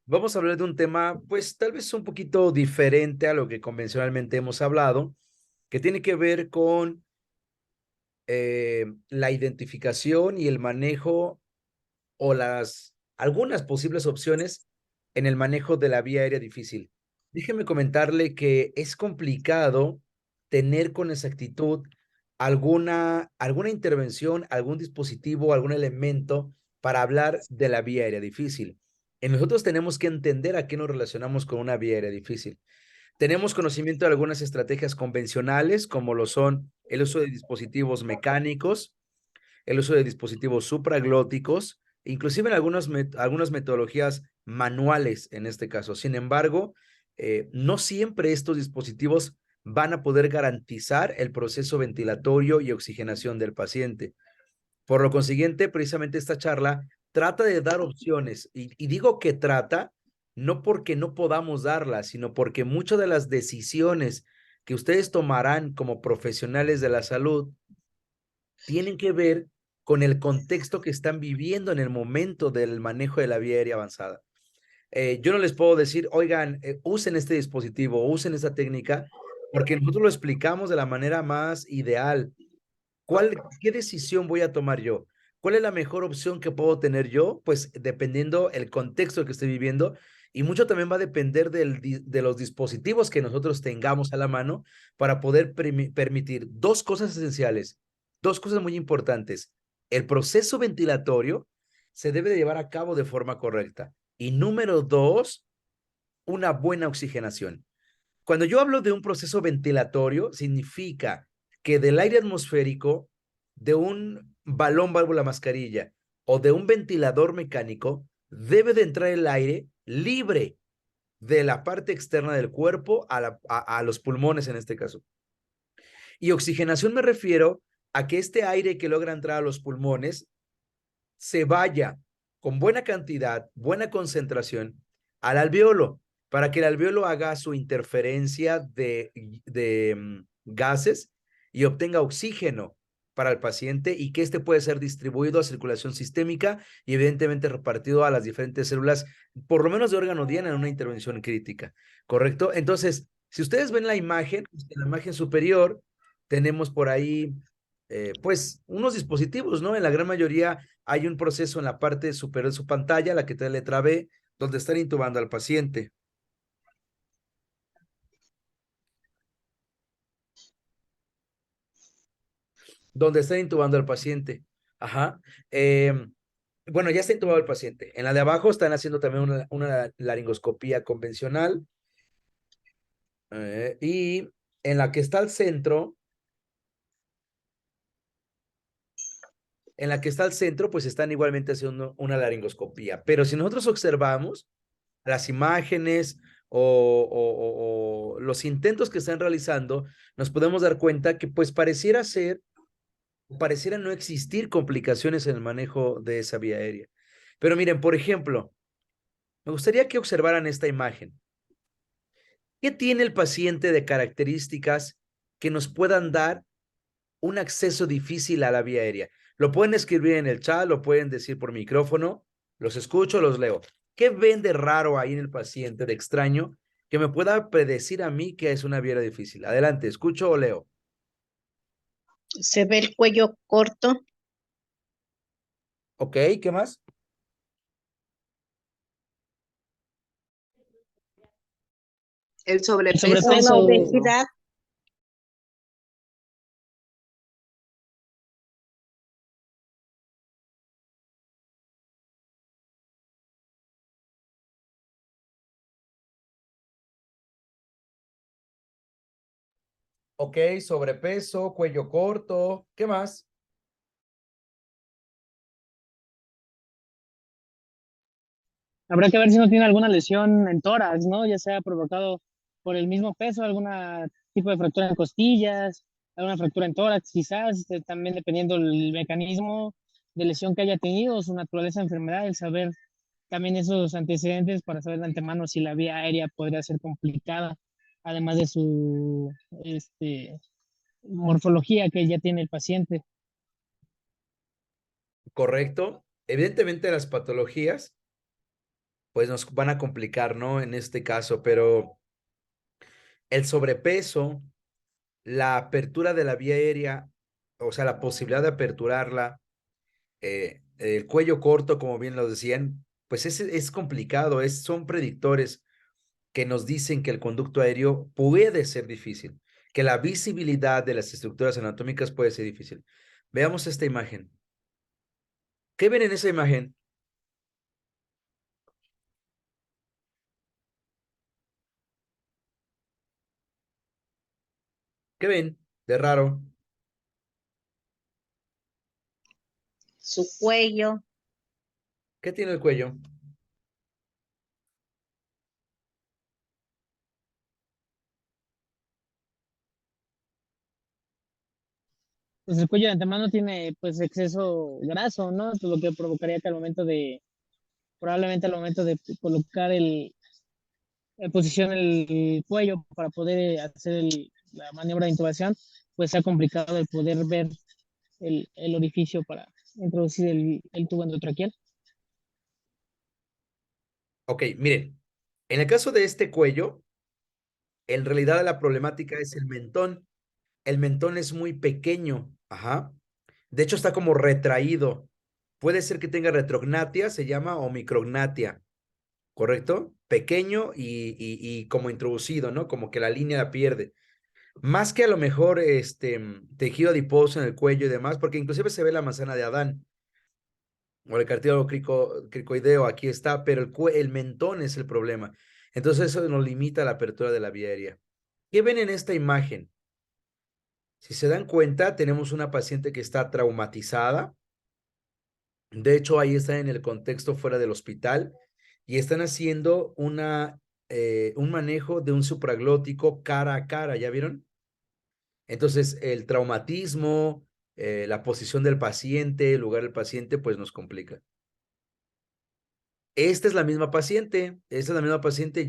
Vamos a hablar de un tema, pues tal vez un poquito diferente a lo que convencionalmente hemos hablado, que tiene que ver con la identificación y el manejo o algunas posibles opciones en el manejo de la vía aérea difícil. Déjeme comentarle que es complicado tener con exactitud alguna intervención, algún dispositivo, algún elemento para hablar de la vía aérea difícil. Nosotros tenemos que entender a qué nos relacionamos con una vía aérea difícil. Tenemos conocimiento de algunas estrategias convencionales, como lo son el uso de dispositivos mecánicos, el uso de dispositivos supraglóticos, inclusive en algunas metodologías manuales en este caso. Sin embargo, no siempre estos dispositivos van a poder garantizar el proceso ventilatorio y oxigenación del paciente. Por lo consiguiente, precisamente esta charla trata de dar opciones y digo que trata no porque no podamos darlas, sino porque muchas de las decisiones que ustedes tomarán como profesionales de la salud tienen que ver con el contexto que están viviendo en el momento del manejo de la vía aérea avanzada. Yo no les puedo decir, oigan, usen este dispositivo, usen esta técnica, porque nosotros lo explicamos de la manera más ideal. ¿Qué decisión voy a tomar yo? ¿Cuál es la mejor opción que puedo tener yo? Pues dependiendo el contexto que esté viviendo y mucho también va a depender de los dispositivos que nosotros tengamos a la mano para poder permitir dos cosas esenciales, dos cosas muy importantes. El proceso ventilatorio se debe de llevar a cabo de forma correcta. Y número dos, una buena oxigenación. Cuando yo hablo de un proceso ventilatorio, significa que del aire atmosférico, de un balón válvula mascarilla o de un ventilador mecánico, debe de entrar el aire libre de la parte externa del cuerpo a los pulmones en este caso. Y oxigenación me refiero a que este aire que logra entrar a los pulmones se vaya con buena cantidad, buena concentración al alveolo, para que el alveolo haga su interferencia de gases y obtenga oxígeno para el paciente y que este puede ser distribuido a circulación sistémica y evidentemente repartido a las diferentes células, por lo menos de órgano diana en una intervención crítica, ¿correcto? Entonces, si ustedes ven en la imagen superior, tenemos por ahí, pues, unos dispositivos, ¿no? En la gran mayoría hay un proceso en la parte superior de su pantalla, la que te letra B, donde están intubando al paciente. Donde están intubando al paciente. Ajá. Bueno, ya está intubado el paciente. En la de abajo están haciendo también una laringoscopía convencional. Y en la que está al centro, pues están igualmente haciendo una laringoscopía. Pero si nosotros observamos las imágenes o los intentos que están realizando, nos podemos dar cuenta que pues pareciera no existir complicaciones en el manejo de esa vía aérea. Pero miren, por ejemplo, me gustaría que observaran esta imagen. ¿Qué tiene el paciente de características que nos puedan dar un acceso difícil a la vía aérea? Lo pueden escribir en el chat, lo pueden decir por micrófono, los escucho, los leo. ¿Qué ven de raro ahí en el paciente, de extraño, que me pueda predecir a mí que es una vía aérea difícil? Adelante, escucho o leo. Se ve el cuello corto, Ok, ¿qué más? El El sobrepeso. la sobrepeso, obesidad, Ok, sobrepeso, cuello corto, ¿qué más? habrá que ver si no tiene alguna lesión en tórax, ¿no? Ya sea provocado por el mismo peso, algún tipo de fractura en costillas, alguna fractura en tórax, quizás, también dependiendo del mecanismo de lesión que haya tenido, su naturaleza de enfermedad, el saber también esos antecedentes para saber de antemano si la vía aérea podría ser complicada, además de su morfología que ya tiene el paciente. Correcto. Evidentemente las patologías pues nos van a complicar, ¿no? En este caso, pero el sobrepeso, la apertura de la vía aérea, o sea, la posibilidad de aperturarla, el cuello corto, como bien lo decían, pues es complicado, son predictores que nos dicen que el conducto aéreo puede ser difícil, que la visibilidad de las estructuras anatómicas puede ser difícil. Veamos esta imagen. ¿Qué ven en esa imagen? ¿Qué ven de raro? Su cuello, ¿Qué tiene el cuello? Pues el cuello de antemano tiene pues exceso graso, ¿no? Lo que provocaría que probablemente al momento de colocar en posición el cuello para poder hacer la maniobra de intubación, pues sea complicado el poder ver el orificio para introducir el tubo endotraqueal. Ok, miren, en el caso de este cuello, en realidad la problemática es el mentón. El mentón es muy pequeño, ajá. De hecho, está como retraído. Puede ser que tenga retrognatia, se llama, o micrognatia, ¿correcto? Pequeño y como introducido, ¿no? Como que la línea la pierde. Más que a lo mejor tejido adiposo en el cuello y demás, porque inclusive se ve la manzana de Adán o el cartílago cricoideo, aquí está, pero el mentón es el problema. Entonces eso nos limita la apertura de la vía aérea. ¿Qué ven en esta imagen? Si se dan cuenta, tenemos una paciente que está traumatizada. De hecho, ahí está en el contexto fuera del hospital y están haciendo un manejo de un supraglótico cara a cara, ¿ya vieron? Entonces, el traumatismo, la posición del paciente, el lugar del paciente, pues nos complica. Esta es la misma paciente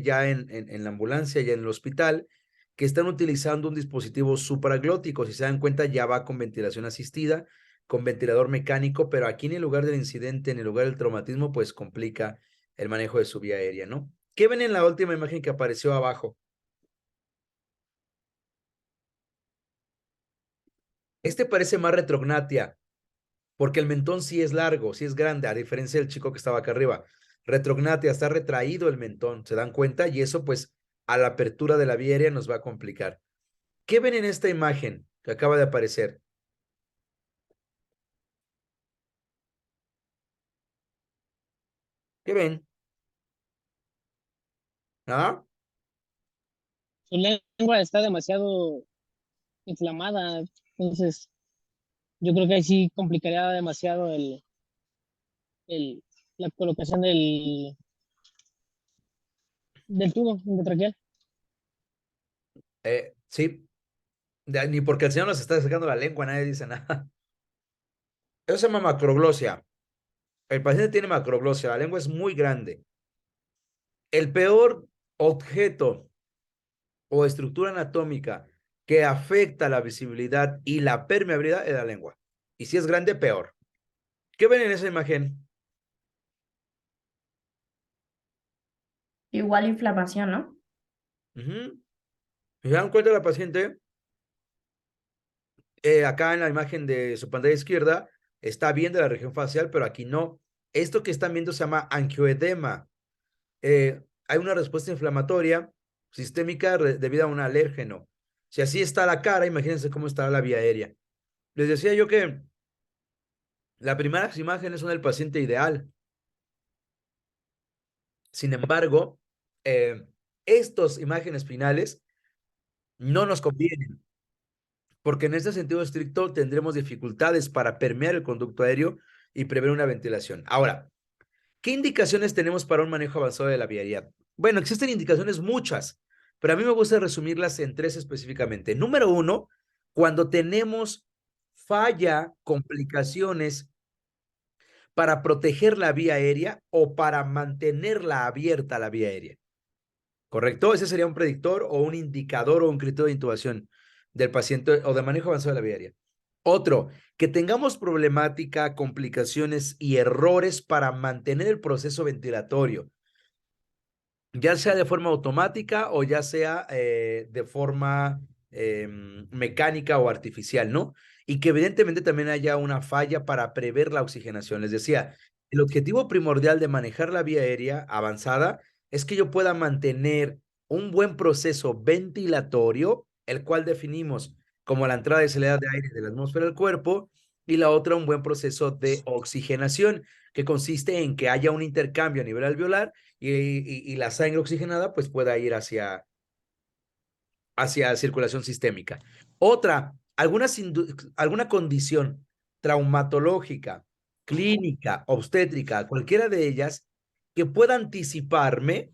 ya en la ambulancia, ya en el hospital, que están utilizando un dispositivo supraglótico. Si se dan cuenta, ya va con ventilación asistida, con ventilador mecánico, pero aquí en el lugar del incidente, en el lugar del traumatismo, pues complica el manejo de su vía aérea, ¿no? ¿Qué ven en la última imagen que apareció abajo? Este parece más retrognatia, porque el mentón sí es largo, sí es grande, a diferencia del chico que estaba acá arriba. Retrognatia, está retraído el mentón, ¿se dan cuenta? Y eso, pues, a la apertura de la vía aérea nos va a complicar. ¿Qué ven en esta imagen que acaba de aparecer? ¿Qué ven? ¿Ah? Su lengua está demasiado inflamada, entonces yo creo que ahí sí complicaría demasiado el, la colocación del tubo endotraqueal. Sí, ni porque el señor nos está sacando la lengua, nadie dice nada. Eso se llama macroglosia. El paciente tiene macroglosia, la lengua es muy grande. El peor objeto o estructura anatómica que afecta la visibilidad y la permeabilidad es la lengua. Y si es grande, peor. ¿Qué ven en esa imagen? Igual inflamación, ¿no? Uh-huh. ¿Se dan cuenta la paciente? Acá en la imagen de su pantalla izquierda está bien de la región facial, pero aquí no. Esto que están viendo se llama angioedema. Hay una respuesta inflamatoria sistémica debido a un alérgeno. Si así está la cara, imagínense cómo estará la vía aérea. Les decía yo que las primeras imágenes son del paciente ideal. Sin embargo, estas imágenes finales no nos convienen, porque en este sentido estricto tendremos dificultades para permear el conducto aéreo y prever una ventilación. Ahora, ¿qué indicaciones tenemos para un manejo avanzado de la vialidad? Bueno, existen indicaciones muchas, pero a mí me gusta resumirlas en tres específicamente. Número uno, cuando tenemos falla, complicaciones para proteger la vía aérea o para mantenerla abierta la vía aérea. ¿Correcto? Ese sería un predictor o un indicador o un criterio de intubación del paciente o de manejo avanzado de la vía aérea. Otro, que tengamos problemática, complicaciones y errores para mantener el proceso ventilatorio. ya sea de forma automática o ya sea de forma mecánica o artificial, ¿no? Y que evidentemente también haya una falla para prever la oxigenación. Les decía, el objetivo primordial de manejar la vía aérea avanzada es que yo pueda mantener un buen proceso ventilatorio, el cual definimos como la entrada y salida de aire de la atmósfera al cuerpo, y la otra un buen proceso de oxigenación, que consiste en que haya un intercambio a nivel alveolar y la sangre oxigenada pues pueda ir hacia circulación sistémica. Otra, alguna condición traumatológica, clínica, obstétrica, cualquiera de ellas, que pueda anticiparme,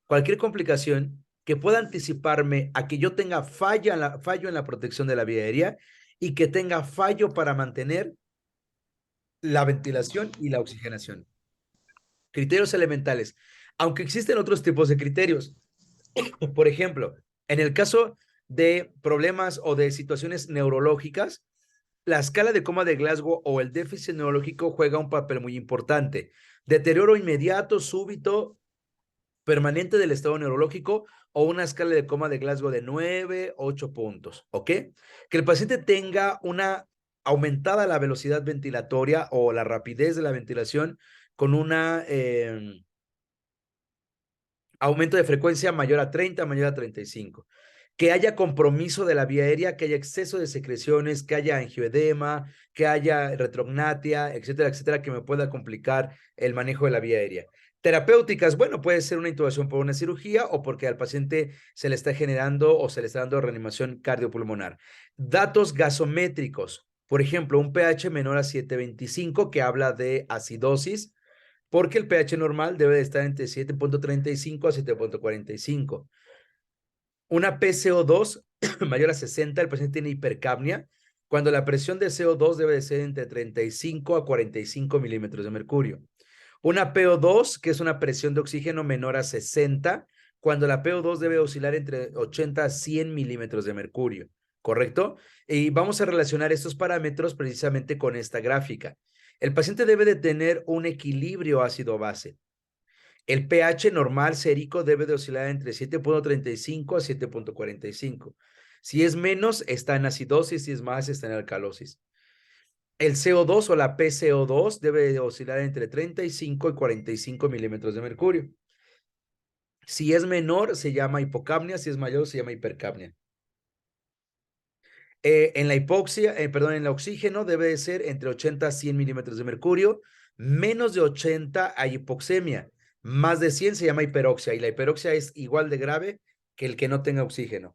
cualquier complicación que pueda anticiparme a que yo tenga fallo en la protección de la vía aérea y que tenga fallo para mantener la ventilación y la oxigenación. Criterios elementales. Aunque existen otros tipos de criterios. Por ejemplo, en el caso de problemas o de situaciones neurológicas, la escala de coma de Glasgow o el déficit neurológico juega un papel muy importante. Deterioro inmediato, súbito, permanente del estado neurológico o una escala de coma de Glasgow de 9, 8 puntos, ¿ok? Que el paciente tenga una aumentada la velocidad ventilatoria o la rapidez de la ventilación con una aumento de frecuencia mayor a 30, mayor a 35. Que haya compromiso de la vía aérea, que haya exceso de secreciones, que haya angioedema, que haya retrognatia, etcétera, etcétera, que me pueda complicar el manejo de la vía aérea. Terapéuticas, bueno, puede ser una intubación por una cirugía o porque al paciente se le está generando o se le está dando reanimación cardiopulmonar. Datos gasométricos, por ejemplo, un pH menor a 7.25 que habla de acidosis, porque el pH normal debe de estar entre 7.35 a 7.45. Una PCO2 mayor a 60, el paciente tiene hipercapnia, cuando la presión de CO2 debe de ser entre 35 a 45 milímetros de mercurio. Una PO2, que es una presión de oxígeno menor a 60, cuando la PO2 debe oscilar entre 80 a 100 milímetros de mercurio, ¿correcto? Y vamos a relacionar estos parámetros precisamente con esta gráfica. El paciente debe de tener un equilibrio ácido-base. El pH normal sérico debe de oscilar entre 7.35 a 7.45. Si es menos, está en acidosis, si es más, está en alcalosis. El CO2 o la PCO2 debe de oscilar entre 35 y 45 milímetros de mercurio. Si es menor, se llama hipocapnia, si es mayor, se llama hipercapnia. En la hipoxia, perdón, en el oxígeno debe de ser entre 80 a 100 milímetros de mercurio. Menos de 80 hay hipoxemia. Más de 100 se llama hiperoxia y la hiperoxia es igual de grave que el que no tenga oxígeno.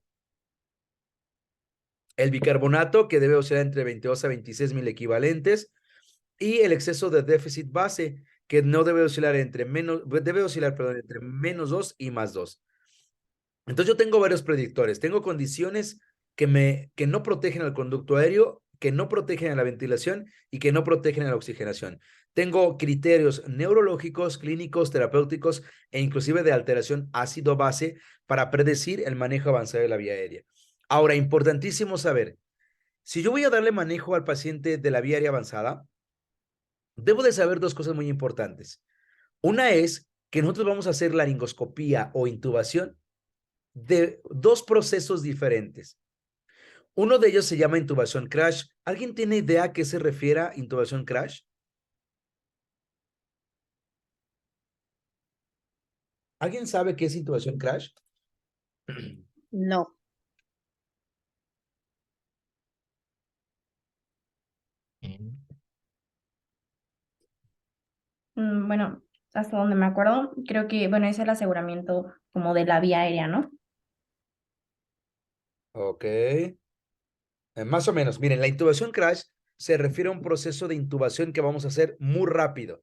El bicarbonato, que debe oscilar entre 22 a 26 mil equivalentes. Y el exceso de déficit base, que no debe oscilar entre entre menos 2 y más 2. Entonces yo tengo varios predictores, tengo condiciones que no protegen al conducto aéreo, que no protegen a la ventilación y que no protegen a la oxigenación. Tengo criterios neurológicos, clínicos, terapéuticos e inclusive de alteración ácido-base para predecir el manejo avanzado de la vía aérea. Ahora, importantísimo saber, si yo voy a darle manejo al paciente de la vía aérea avanzada, debo de saber dos cosas muy importantes. Una es que nosotros vamos a hacer laringoscopía o intubación de dos procesos diferentes. Uno de ellos se llama intubación crash. ¿Alguien tiene idea a qué se refiere a intubación crash? ¿Alguien sabe qué es intubación crash? No. Bueno, hasta donde me acuerdo, creo que, bueno, es el aseguramiento como de la vía aérea, ¿no? Ok. Más o menos. Miren, la intubación crash se refiere a un proceso de intubación que vamos a hacer muy rápido.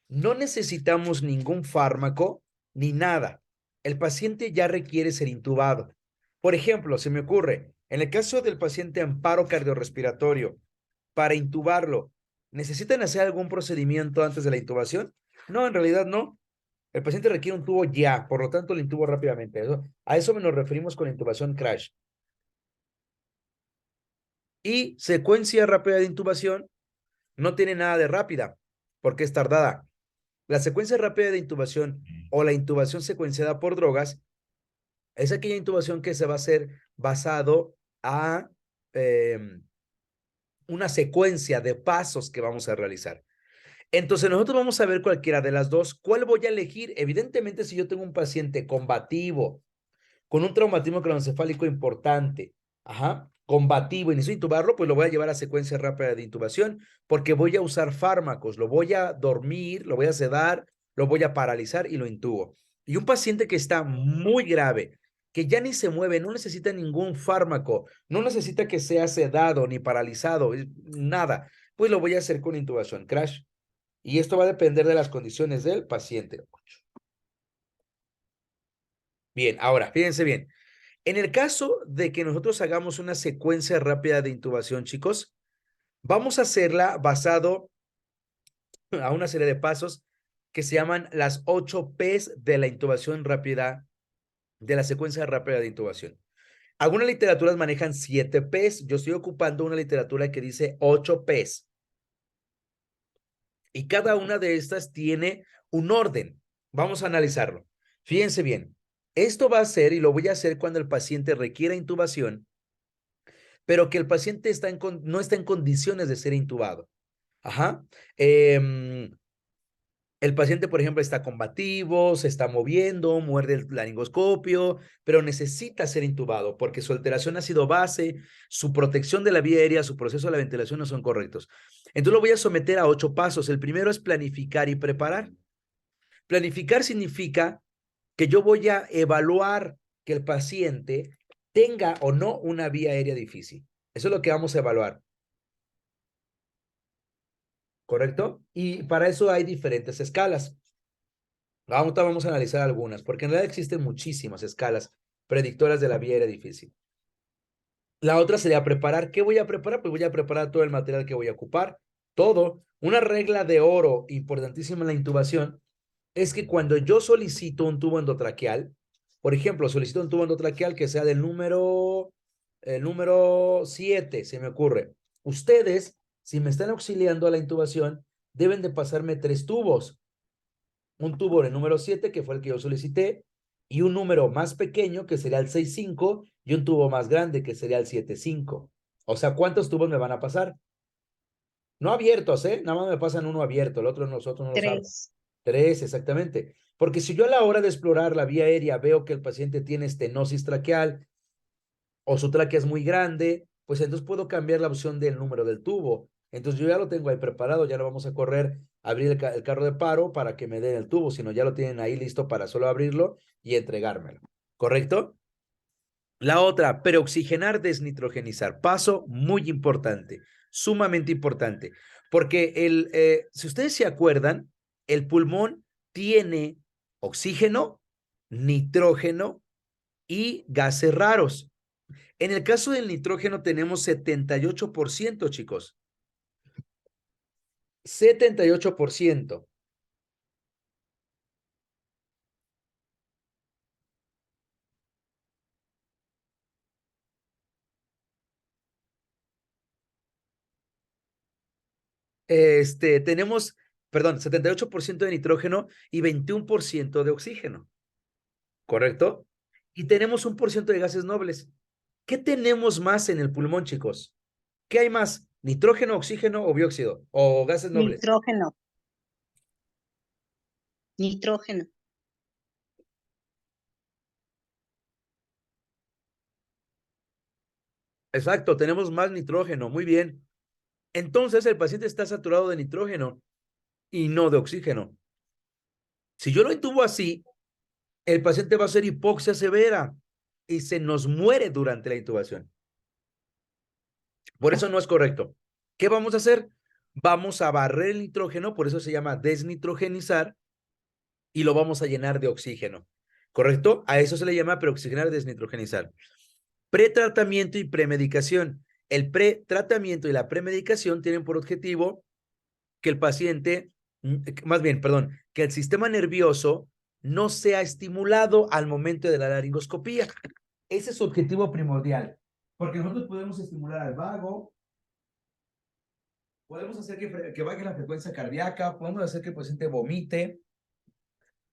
No necesitamos ningún fármaco ni nada. El paciente ya requiere ser intubado. Por ejemplo, se me ocurre, en el caso del paciente en paro cardiorrespiratorio, para intubarlo, ¿necesitan hacer algún procedimiento antes de la intubación? No, en realidad no. El paciente requiere un tubo ya, por lo tanto lo intubo rápidamente. A eso nos referimos con intubación crash. Y secuencia rápida de intubación no tiene nada de rápida, porque es tardada. La secuencia rápida de intubación o la intubación secuenciada por drogas es aquella intubación que se va a hacer basado a una secuencia de pasos que vamos a realizar. Entonces nosotros vamos a ver cualquiera de las dos. ¿Cuál voy a elegir? Evidentemente, si yo tengo un paciente combativo, con un traumatismo craneoencefálico importante, combativo y necesito intubarlo, pues lo voy a llevar a secuencia rápida de intubación porque voy a usar fármacos, lo voy a dormir, lo voy a sedar, lo voy a paralizar y lo intubo. Y un paciente que está muy grave, que ya ni se mueve, no necesita ningún fármaco, no necesita que sea sedado ni paralizado, nada, pues lo voy a hacer con intubación crash. Y esto va a depender de las condiciones del paciente. Bien, ahora, fíjense bien. En el caso de que nosotros hagamos una secuencia rápida de intubación, chicos, vamos a hacerla basado a una serie de pasos que se llaman las 8 P's de la intubación rápida, de la secuencia rápida de intubación. Algunas literaturas manejan 7 P's. Yo estoy ocupando una literatura que dice 8 P's. Y cada una de estas tiene un orden. Vamos a analizarlo. Fíjense bien. Esto va a ser, y lo voy a hacer cuando el paciente requiera intubación, pero que el paciente no está en condiciones de ser intubado. El paciente, por ejemplo, está combativo, se está moviendo, muerde el laringoscopio, pero necesita ser intubado porque su alteración ácido base, su protección de la vía aérea, su proceso de la ventilación no son correctos. Entonces lo voy a someter a 8 pasos. El primero es planificar y preparar. Planificar significa que yo voy a evaluar que el paciente tenga o no una vía aérea difícil. Eso es lo que vamos a evaluar. ¿Correcto? Y para eso hay diferentes escalas. Vamos a analizar algunas, porque en realidad existen muchísimas escalas predictoras de la vía aérea difícil. La otra sería preparar. ¿Qué voy a preparar? Pues voy a preparar todo el material que voy a ocupar. Todo. Una regla de oro importantísima en la intubación es que cuando yo solicito un tubo endotraqueal, por ejemplo, solicito un tubo endotraqueal que sea del el número 7, se me ocurre. Ustedes, si me están auxiliando a la intubación, deben de pasarme 3 tubos. Un tubo del número 7, que fue el que yo solicité, y un número más pequeño, que sería el 6.5, y un tubo más grande, que sería el 7.5. O sea, ¿cuántos tubos me van a pasar? No abiertos, ¿eh? Nada más me pasan uno abierto, el otro nosotros no lo sabemos. 3, exactamente. Porque si yo a la hora de explorar la vía aérea veo que el paciente tiene estenosis traqueal o su tráquea es muy grande, pues entonces puedo cambiar la opción del número del tubo. Entonces yo ya lo tengo ahí preparado, ya lo vamos a correr, abrir el carro de paro para que me den el tubo, sino ya lo tienen ahí listo para solo abrirlo y entregármelo. ¿Correcto? La otra, preoxigenar, desnitrogenizar. Paso muy importante, sumamente importante, porque si ustedes se acuerdan, el pulmón tiene oxígeno, nitrógeno y gases raros. En el caso del nitrógeno tenemos 78%, chicos. 78%. Tenemos, perdón, 78% de nitrógeno y 21% de oxígeno. ¿Correcto? Y tenemos 1% de gases nobles. ¿Qué tenemos más en el pulmón, chicos? ¿Qué hay más? ¿Nitrógeno, oxígeno o dióxido? ¿O gases nobles? Nitrógeno. Nitrógeno. Exacto, tenemos más nitrógeno. Muy bien. Entonces el paciente está saturado de nitrógeno y no de oxígeno. Si yo lo intubo así, el paciente va a hacer hipoxia severa y se nos muere durante la intubación. Por eso no es correcto. ¿Qué vamos a hacer? Vamos a barrer el nitrógeno, por eso se llama desnitrogenizar, y lo vamos a llenar de oxígeno. ¿Correcto? A eso se le llama preoxigenar, desnitrogenizar. Pretratamiento y premedicación. El pretratamiento y la premedicación tienen por objetivo que el paciente, más bien, perdón, que el sistema nervioso no sea estimulado al momento de la laringoscopía. Ese es su objetivo primordial, porque nosotros podemos estimular al vago, podemos hacer que baje la frecuencia cardíaca, podemos hacer que el paciente vomite,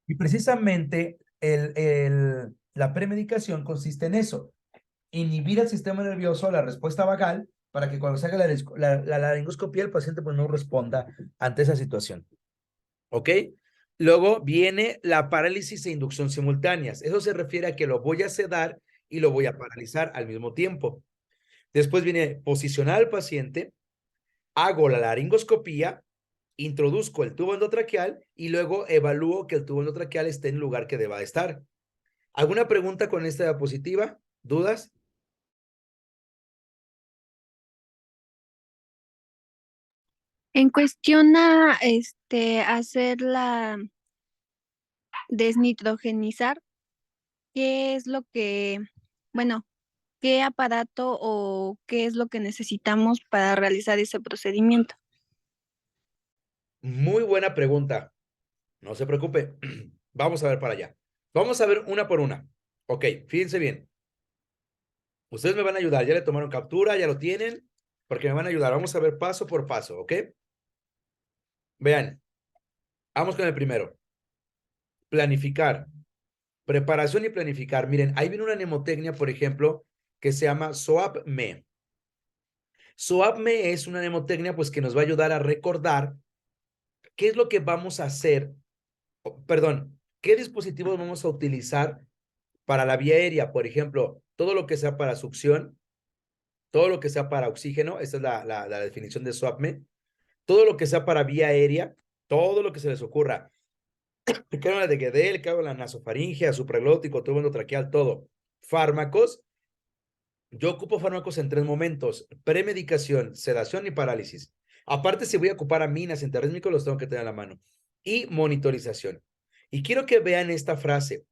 Y precisamente la premedicación consiste en eso, inhibir al sistema nervioso, la respuesta vagal, para que cuando se haga la laringoscopía el paciente pues no responda ante esa situación. ¿Ok? Luego viene la parálisis e inducción simultáneas. Eso se refiere a que lo voy a sedar y lo voy a paralizar al mismo tiempo. Después viene posicionar al paciente, hago la laringoscopía, introduzco el tubo endotraqueal y luego evalúo que el tubo endotraqueal esté en el lugar que deba estar. ¿Alguna pregunta con esta diapositiva? ¿Dudas? En cuestión a hacer la desnitrogenizar, ¿qué es lo que, bueno, qué aparato o qué es lo que necesitamos para realizar ese procedimiento? Muy buena pregunta. No se preocupe. Vamos a ver para allá. Vamos a ver una por una. Ok, fíjense bien. Ustedes me van a ayudar. Ya le tomaron captura, ya lo tienen, porque me van a ayudar. Vamos a ver paso por paso, ¿ok? Vean, vamos con el primero. Planificar. Preparación y planificar. Miren, ahí viene una mnemotecnia, por ejemplo, que se llama SOAP-ME. SOAP-ME es una mnemotecnia pues, que nos va a ayudar a recordar qué es lo que vamos a hacer, perdón, qué dispositivos vamos a utilizar para la vía aérea. Por ejemplo, todo lo que sea para succión, todo lo que sea para oxígeno, esta es la definición de SOAP-ME, todo lo que sea para vía aérea, todo lo que se les ocurra, cánula de Guedel, cánula nasofaringea, supraglótico, tubo endotraqueal, todo. Fármacos, yo ocupo fármacos en 3 momentos: premedicación, sedación y parálisis. Aparte, si voy a ocupar aminas, antiarrítmicos, los tengo que tener a la mano. Y monitorización. Y quiero que vean esta frase.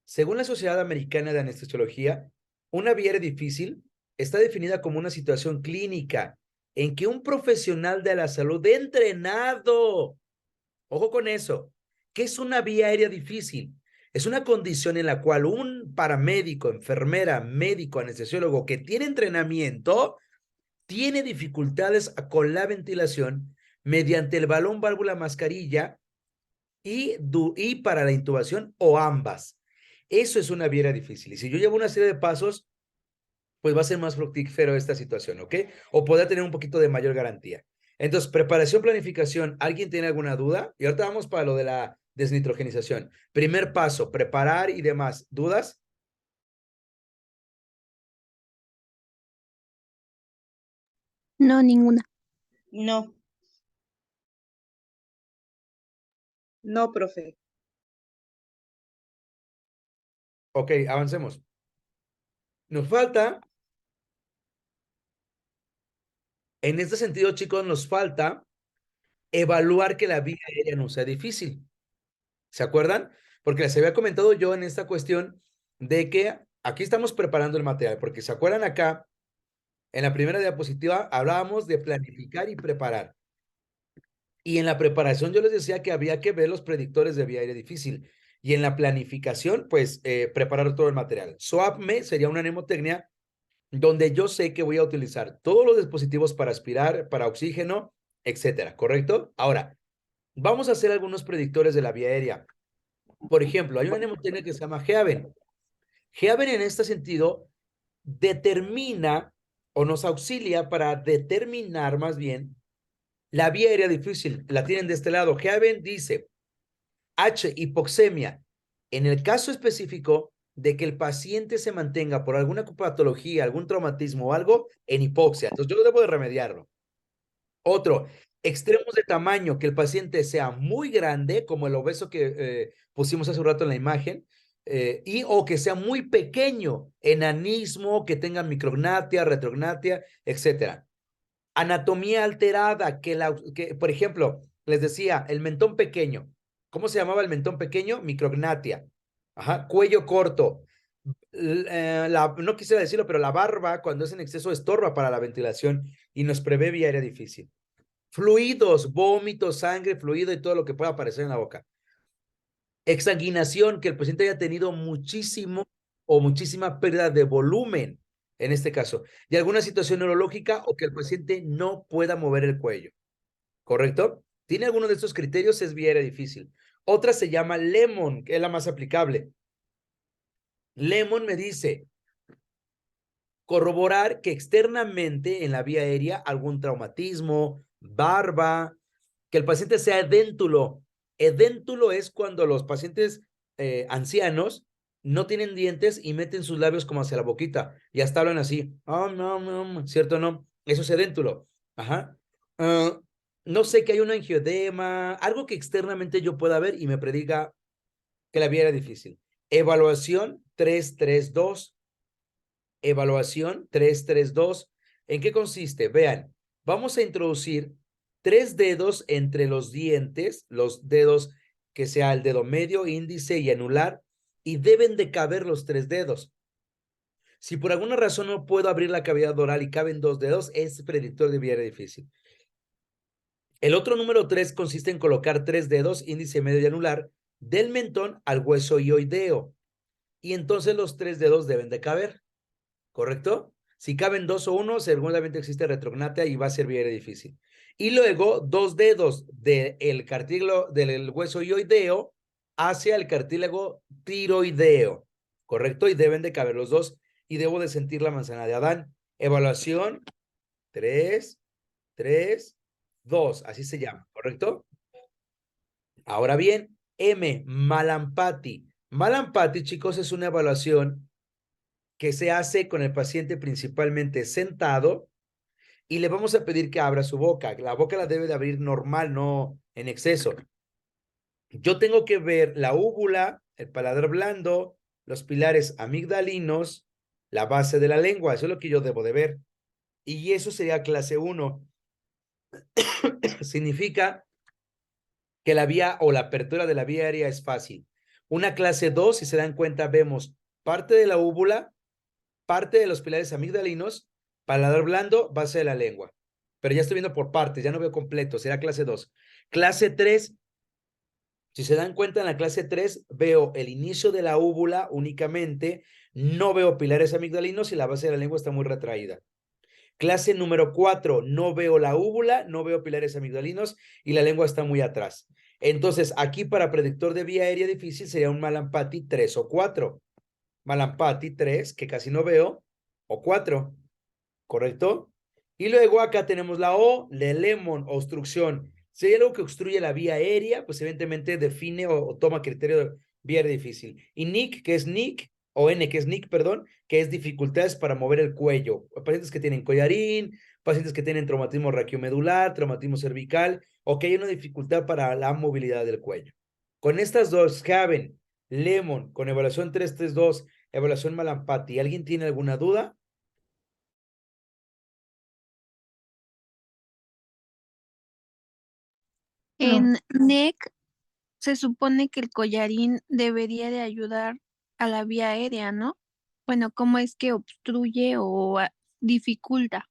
Según la Sociedad Americana de Anestesiología, una vía aérea difícil está definida como una situación clínica en que un profesional de la salud entrenado, ojo con eso, ¿qué es una vía aérea difícil? Es una condición en la cual un paramédico, enfermera, médico, anestesiólogo que tiene entrenamiento tiene dificultades con la ventilación mediante el balón, válvula, mascarilla y para la intubación o ambas. Eso es una vía aérea difícil. Y si yo llevo una serie de pasos, pues va a ser más fructífero esta situación, ¿ok? O podrá tener un poquito de mayor garantía. Entonces, preparación, planificación. ¿Alguien tiene alguna duda? Y ahorita vamos para lo de la desnitrogenización. Primer paso, preparar y demás. ¿Dudas? No, ninguna. No. No, profe. Ok, avancemos. Nos falta, en este sentido, chicos, nos falta evaluar que la vía aérea no sea difícil. ¿Se acuerdan? Porque les había comentado yo en esta cuestión de que aquí estamos preparando el material, porque ¿se acuerdan acá? En la primera diapositiva hablábamos de planificar y preparar. Y en la preparación yo les decía que había que ver los predictores de vía aérea difícil. Y en la planificación, pues, preparar todo el material. SOAP-ME sería una mnemotecnia donde yo sé que voy a utilizar todos los dispositivos para aspirar, para oxígeno, etcétera, ¿correcto? Ahora, vamos a hacer algunos predictores de la vía aérea. Por ejemplo, hay una mnemotecnia que se llama GEAVEN. GEAVEN en este sentido determina o nos auxilia para determinar más bien la vía aérea difícil. La tienen de este lado. GEAVEN dice H, hipoxemia. En el caso específico de que el paciente se mantenga por alguna patología, algún traumatismo o algo en hipoxia. Entonces yo debo de remediarlo. Otro, extremos de tamaño, que el paciente sea muy grande, como el obeso que pusimos hace un rato en la imagen, y o que sea muy pequeño, enanismo, que tenga micrognatia, retrognatia, etcétera. Anatomía alterada, que, por ejemplo, les decía, el mentón pequeño. ¿Cómo se llamaba el mentón pequeño? Micrognatia. Ajá, cuello corto. No quisiera decirlo, pero la barba, cuando es en exceso, estorba para la ventilación y nos prevé vía aérea difícil. Fluidos, vómito, sangre, fluido y todo lo que pueda aparecer en la boca. Exsanguinación, que el paciente haya tenido muchísimo o muchísima pérdida de volumen, en este caso, y alguna situación neurológica o que el paciente no pueda mover el cuello. ¿Correcto? ¿Tiene alguno de estos criterios? Es vía aérea difícil. Otra se llama Lemon, que es la más aplicable. Lemon me dice corroborar que externamente en la vía aérea algún traumatismo, barba, que el paciente sea edéntulo. Edéntulo es cuando los pacientes ancianos no tienen dientes y meten sus labios como hacia la boquita y hasta hablan así. Oh, no, no, ¿cierto o no? Eso es edéntulo. Ajá. No sé, que hay un angioedema, algo que externamente yo pueda ver y me prediga que la vía era difícil. Evaluación 332. Evaluación 332. ¿En qué consiste? Vean, vamos a introducir 3 dedos entre los dientes, los dedos que sea el dedo medio, índice y anular, y deben de caber los 3 dedos. Si por alguna razón no puedo abrir la cavidad oral y caben 2 dedos, es predictor de vía aérea difícil. El otro número 3 consiste en colocar 3 dedos, índice, medio y anular, del mentón al hueso hioideo. Y entonces los 3 dedos deben de caber. ¿Correcto? Si caben 2 o 1, seguramente existe retrognatia y va a ser vía aérea difícil. Y luego 2 dedos del cartílago del hueso hioideo hacia el cartílago tiroideo. ¿Correcto? Y deben de caber los dos. Y debo de sentir la manzana de Adán. Evaluación 3, 3, 2. Así se llama. ¿Correcto? Ahora bien, M, Malampati. Malampati, chicos, es una evaluación que se hace con el paciente principalmente sentado y le vamos a pedir que abra su boca. La boca la debe de abrir normal, no en exceso. Yo tengo que ver la úvula, el paladar blando, los pilares amigdalinos, la base de la lengua. Eso es lo que yo debo de ver. Y eso sería clase 1. Significa que la vía o la apertura de la vía aérea es fácil. Una clase 2, si se dan cuenta, vemos parte de la úvula, parte de los pilares amigdalinos, paladar blando, base de la lengua. Pero ya estoy viendo por partes, ya no veo completo, será clase 2. Clase 3, si se dan cuenta, en la clase 3 veo el inicio de la úvula únicamente, no veo pilares amigdalinos y la base de la lengua está muy retraída. Clase número 4, no veo la úvula, no veo pilares amigdalinos y la lengua está muy atrás. Entonces, aquí para predictor de vía aérea difícil sería un Malampati 3 o 4. Malampati 3, que casi no veo, o 4, ¿correcto? Y luego acá tenemos la O, de Lemon, obstrucción. Si hay algo que obstruye la vía aérea, pues evidentemente define o toma criterio de vía aérea difícil. Y NIC, que es NIC, o N, que es NIC, perdón, que es dificultades para mover el cuello. Pacientes que tienen collarín, pacientes que tienen traumatismo raquiomedular, traumatismo cervical, o que hay una dificultad para la movilidad del cuello. Con estas dos, Haven, Lemon, con evaluación 332, evaluación Malampati, ¿alguien tiene alguna duda? En NEC se supone que el collarín debería de ayudar a la vía aérea, ¿no? Bueno, ¿cómo es que obstruye o dificulta?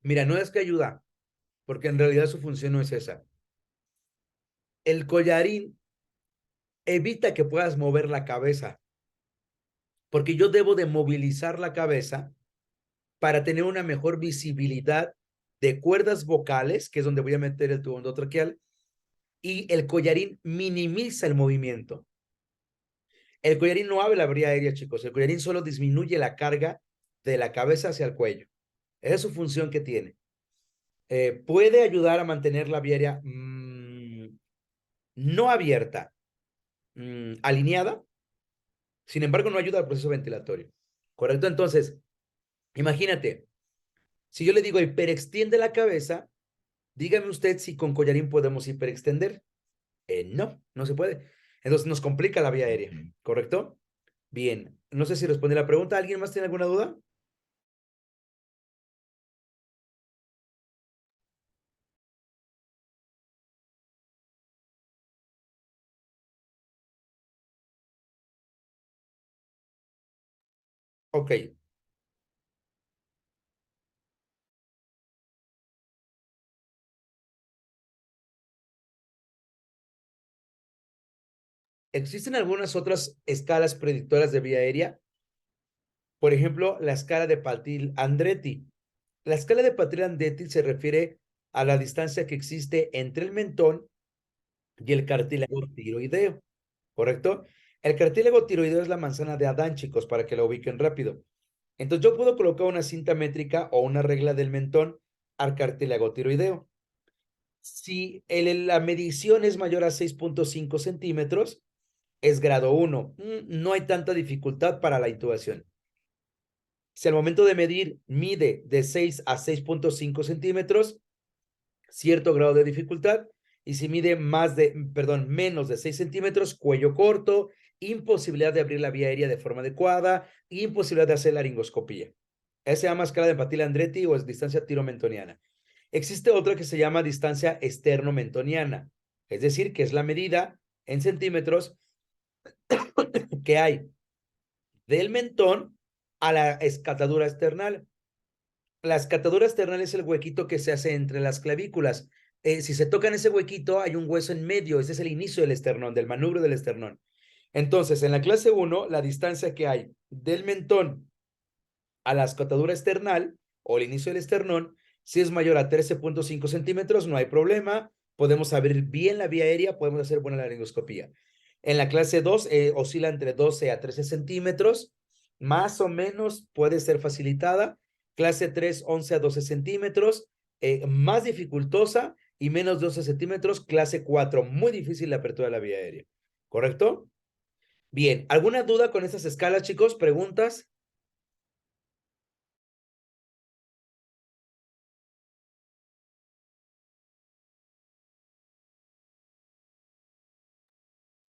Mira, no es que ayuda, porque en realidad su función no es esa. El collarín evita que puedas mover la cabeza, porque yo debo de movilizar la cabeza para tener una mejor visibilidad de cuerdas vocales, que es donde voy a meter el tubo endotraqueal, y el collarín minimiza el movimiento. El collarín no abre la vía aérea, chicos. El collarín solo disminuye la carga de la cabeza hacia el cuello. Esa es su función que tiene. Puede ayudar a mantener la vía aérea no abierta, alineada. Sin embargo, no ayuda al proceso ventilatorio. ¿Correcto? Entonces, imagínate, si yo le digo hiperextiende la cabeza, dígame usted si con collarín podemos hiperextender. No, no se puede. Entonces nos complica la vía aérea, ¿correcto? Bien, no sé si respondí la pregunta. ¿Alguien más tiene alguna duda? Ok. Existen algunas otras escalas predictoras de vía aérea. Por ejemplo, la escala de Paltil-Andretti. La escala de Patil-Andretti se refiere a la distancia que existe entre el mentón y el cartílago tiroideo, ¿correcto? El cartílago tiroideo es la manzana de Adán, chicos, para que la ubiquen rápido. Entonces yo puedo colocar una cinta métrica o una regla del mentón al cartílago tiroideo. Si la medición es mayor a 6.5 centímetros, es grado 1. No hay tanta dificultad para la intubación. Si al momento de medir mide de 6 a 6.5 centímetros, cierto grado de dificultad. Y si mide menos de 6 centímetros, cuello corto, imposibilidad de abrir la vía aérea de forma adecuada, imposibilidad de hacer laringoscopía. Esa se llama escala de Patil-Andretti o es distancia tiromentoniana. Existe otra que se llama distancia esternomentoniana, es decir, que es la medida en centímetros que hay del mentón a la escatadura esternal. La escatadura esternal es el huequito que se hace entre las clavículas. Si se toca en ese huequito, hay un hueso en medio. Ese es el inicio del esternón, del manubrio del esternón. Entonces, en la clase 1, la distancia que hay del mentón a la escatadura esternal o el inicio del esternón, si es mayor a 13.5 centímetros, no hay problema. Podemos abrir bien la vía aérea, podemos hacer buena laringoscopía. En la clase 2, oscila entre 12 a 13 centímetros. Más o menos puede ser facilitada. Clase 3, 11 a 12 centímetros. Más dificultosa y menos de 12 centímetros. Clase 4, muy difícil la apertura de la vía aérea. ¿Correcto? Bien, ¿alguna duda con estas escalas, chicos? ¿Preguntas?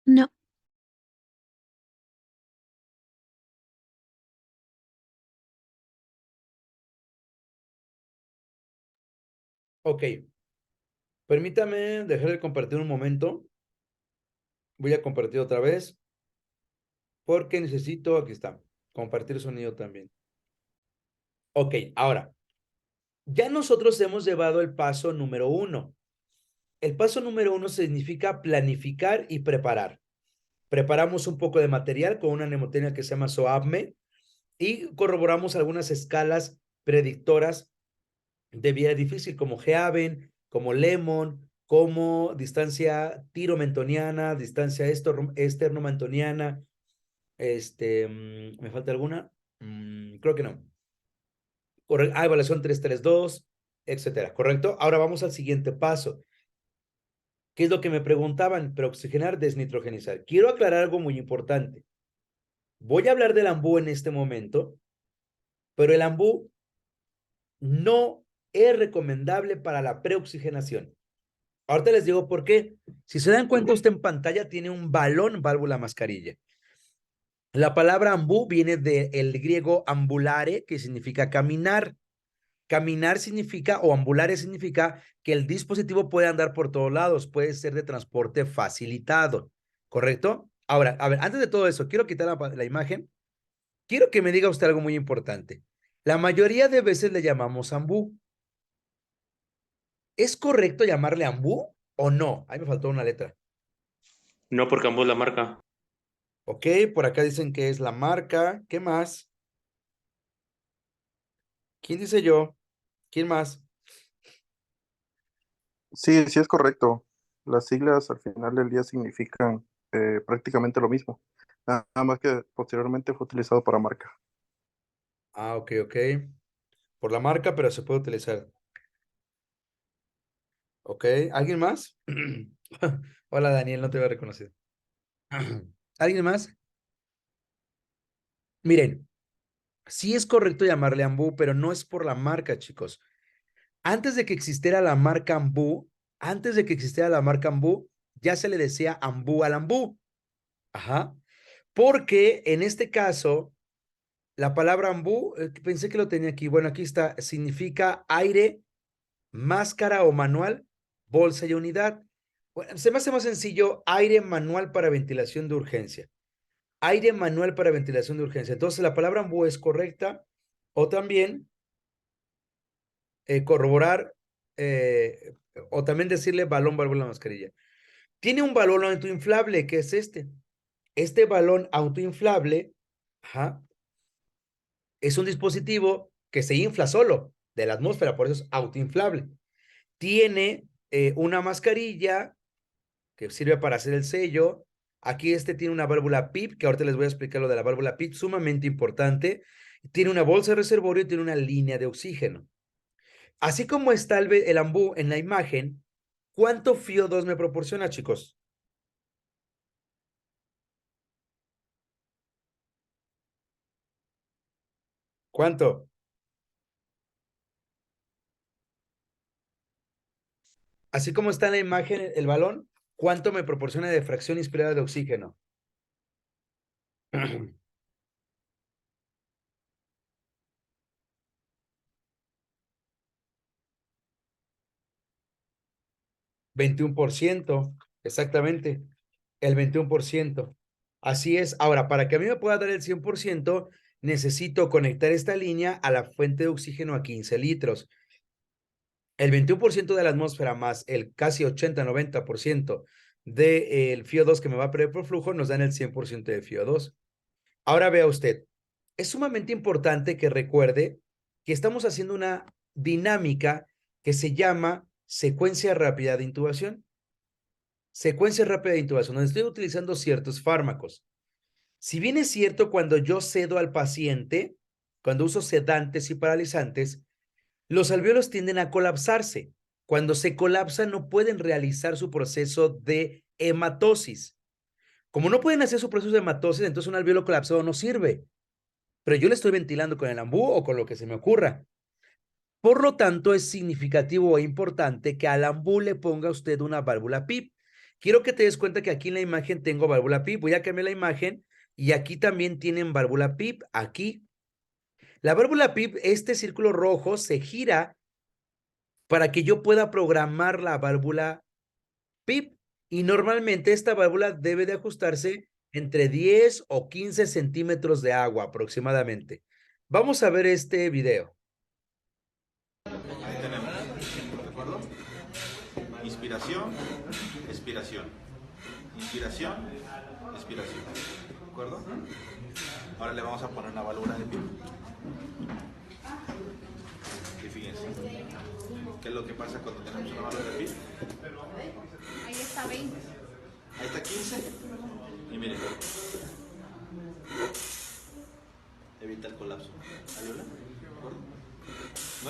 No. Ok. Permítame dejar de compartir un momento. Voy a compartir otra vez. Porque necesito, aquí está, compartir sonido también. Ok, ahora, ya nosotros hemos llevado el paso número 1. El paso número 1 significa planificar y preparar. Preparamos un poco de material con una mnemotecnia que se llama SOAPME y corroboramos algunas escalas predictoras de vía difícil como GEAVEN, como Lemon, como distancia tiromentoniana, distancia esternomentoniana. ¿Me falta alguna? Creo que no. Evaluación 332, etcétera, ¿correcto? Ahora vamos al siguiente paso. ¿Qué es lo que me preguntaban? Preoxigenar, desnitrogenizar. Quiero aclarar algo muy importante. Voy a hablar del ambú en este momento, pero el ambú no es recomendable para la preoxigenación. Ahorita les digo por qué. Si se dan cuenta, usted en pantalla tiene un balón válvula mascarilla. La palabra ambú viene del griego ambulare, que significa caminar. Caminar significa, o ambulare significa que el dispositivo puede andar por todos lados, puede ser de transporte facilitado, ¿correcto? Ahora, a ver, antes de todo eso, quiero quitar la imagen. Quiero que me diga usted algo muy importante. La mayoría de veces le llamamos ambú. ¿Es correcto llamarle ambú o no? Ahí me faltó una letra. No, porque ambos la marca. Ok, por acá dicen que es la marca. ¿Qué más? ¿Quién dice yo? ¿Quién más? Sí, sí es correcto. Las siglas al final del día significan prácticamente lo mismo. Nada más que posteriormente fue utilizado para marca. Ah, ok, ok. Por la marca, pero se puede utilizar. Ok, ¿alguien más? Hola Daniel, no te había reconocido. ¿Alguien más? Miren, sí es correcto llamarle ambú, pero no es por la marca, chicos. Antes de que existiera la marca ambú, ya se le decía ambú al ambú. Ajá. Porque en este caso, la palabra ambú, pensé que lo tenía aquí. Bueno, aquí está, significa aire, máscara o manual, bolsa y unidad. Bueno, se me hace más sencillo, aire manual para ventilación de urgencia. Aire manual para ventilación de urgencia. Entonces, la palabra ambú es correcta. O también corroborar, o también decirle balón, válvula, mascarilla. Tiene un balón autoinflable, que es este. Este balón autoinflable, ajá, es un dispositivo que se infla solo. de la atmósfera, por eso es autoinflable. Tiene una mascarilla que sirve para hacer el sello. Aquí tiene una válvula PIP, que ahorita les voy a explicar lo de la válvula PIP, sumamente importante. Tiene una bolsa de reservorio y tiene una línea de oxígeno. Así como está el ambú en la imagen, ¿cuánto FiO2 me proporciona, chicos? ¿Cuánto? Así como está en la imagen el balón, ¿cuánto me proporciona de fracción inspirada de oxígeno? 21%, exactamente, el 21%. Así es. Ahora, para que a mí me pueda dar el 100%, necesito conectar esta línea a la fuente de oxígeno a 15 litros. El 21% de la atmósfera más el casi 80-90% del FiO2 que me va a perder por flujo nos dan el 100% de FiO2. Ahora vea usted, es sumamente importante que recuerde que estamos haciendo una dinámica que se llama secuencia rápida de intubación. Secuencia rápida de intubación, donde estoy utilizando ciertos fármacos. Si bien es cierto, cuando yo cedo al paciente, cuando uso sedantes y paralizantes, los alvéolos tienden a colapsarse. Cuando se colapsan, no pueden realizar su proceso de hematosis. Como no pueden hacer su proceso de hematosis, entonces un alvéolo colapsado no sirve. Pero yo le estoy ventilando con el ambú o con lo que se me ocurra. Por lo tanto, es significativo e importante que al ambú le ponga usted una válvula PIP. Quiero que te des cuenta que aquí en la imagen tengo válvula PIP. Voy a cambiar la imagen y aquí también tienen válvula PIP. Aquí. La válvula PIP, este círculo rojo se gira para que yo pueda programar la válvula PIP. Y normalmente esta válvula debe de ajustarse entre 10 o 15 centímetros de agua aproximadamente. Vamos a ver este video. Ahí tenemos, ¿de acuerdo? Inspiración, expiración. Inspiración, expiración. ¿De acuerdo? Ahora le vamos a poner una válvula de PIP. Y fíjense, ¿qué es lo que pasa cuando tenemos una válvula de PIP? Ahí está 20. Ahí está 15. Y miren, evita el colapso. ¿Alveolar? ¿De acuerdo? No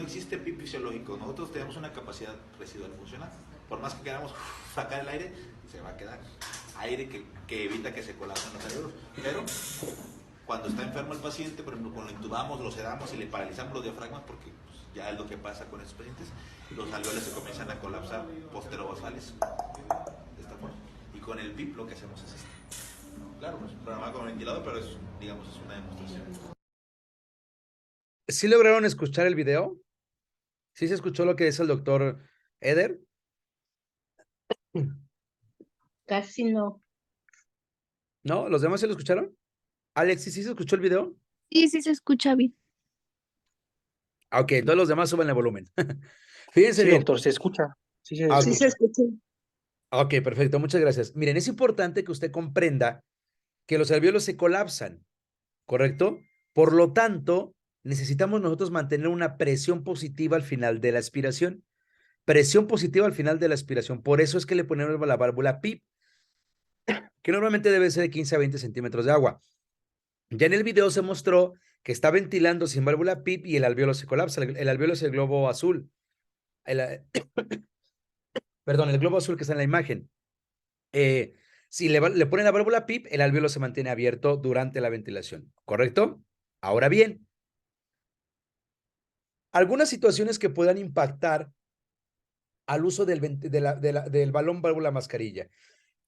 existe PIP fisiológico. Nosotros tenemos una capacidad residual funcional. Por más que queramos sacar el aire, se va a quedar aire que evita que se colapsen los alvéolos. Pero cuando está enfermo el paciente, por ejemplo, cuando lo intubamos, lo sedamos y le paralizamos los diafragmas, porque pues, ya es lo que pasa con estos pacientes, los alvéolos se comienzan a colapsar posterobasales de esta forma. Y con el PIP lo que hacemos es esto. Claro, pues programado con ventilador, pero es, digamos, es una demostración. ¿Sí lograron escuchar el video? ¿Sí se escuchó lo que dice el doctor Eder? Casi no. ¿No? ¿Los demás se lo escucharon? Alexis, ¿sí se escuchó el video? Sí, sí se escucha bien. Ok, entonces los demás suben el volumen. Fíjense Sí, bien. doctor, se escucha. Sí, se Ah, Sí ok. se escucha. Ok, perfecto, muchas gracias. Miren, es importante que usted comprenda que los alvéolos se colapsan, ¿correcto? Por lo tanto, necesitamos nosotros mantener una presión positiva al final de la aspiración. Presión positiva al final de la aspiración. Por eso es que le ponemos la válvula PIP, que normalmente debe ser de 15 a 20 centímetros de agua. Ya en el video se mostró que está ventilando sin válvula PIP y el alvéolo se colapsa. El alvéolo es el globo azul. Perdón, el globo azul que está en la imagen. Si le ponen la válvula PIP, el alvéolo se mantiene abierto durante la ventilación, ¿correcto? Ahora bien, algunas situaciones que puedan impactar al uso del balón válvula mascarilla.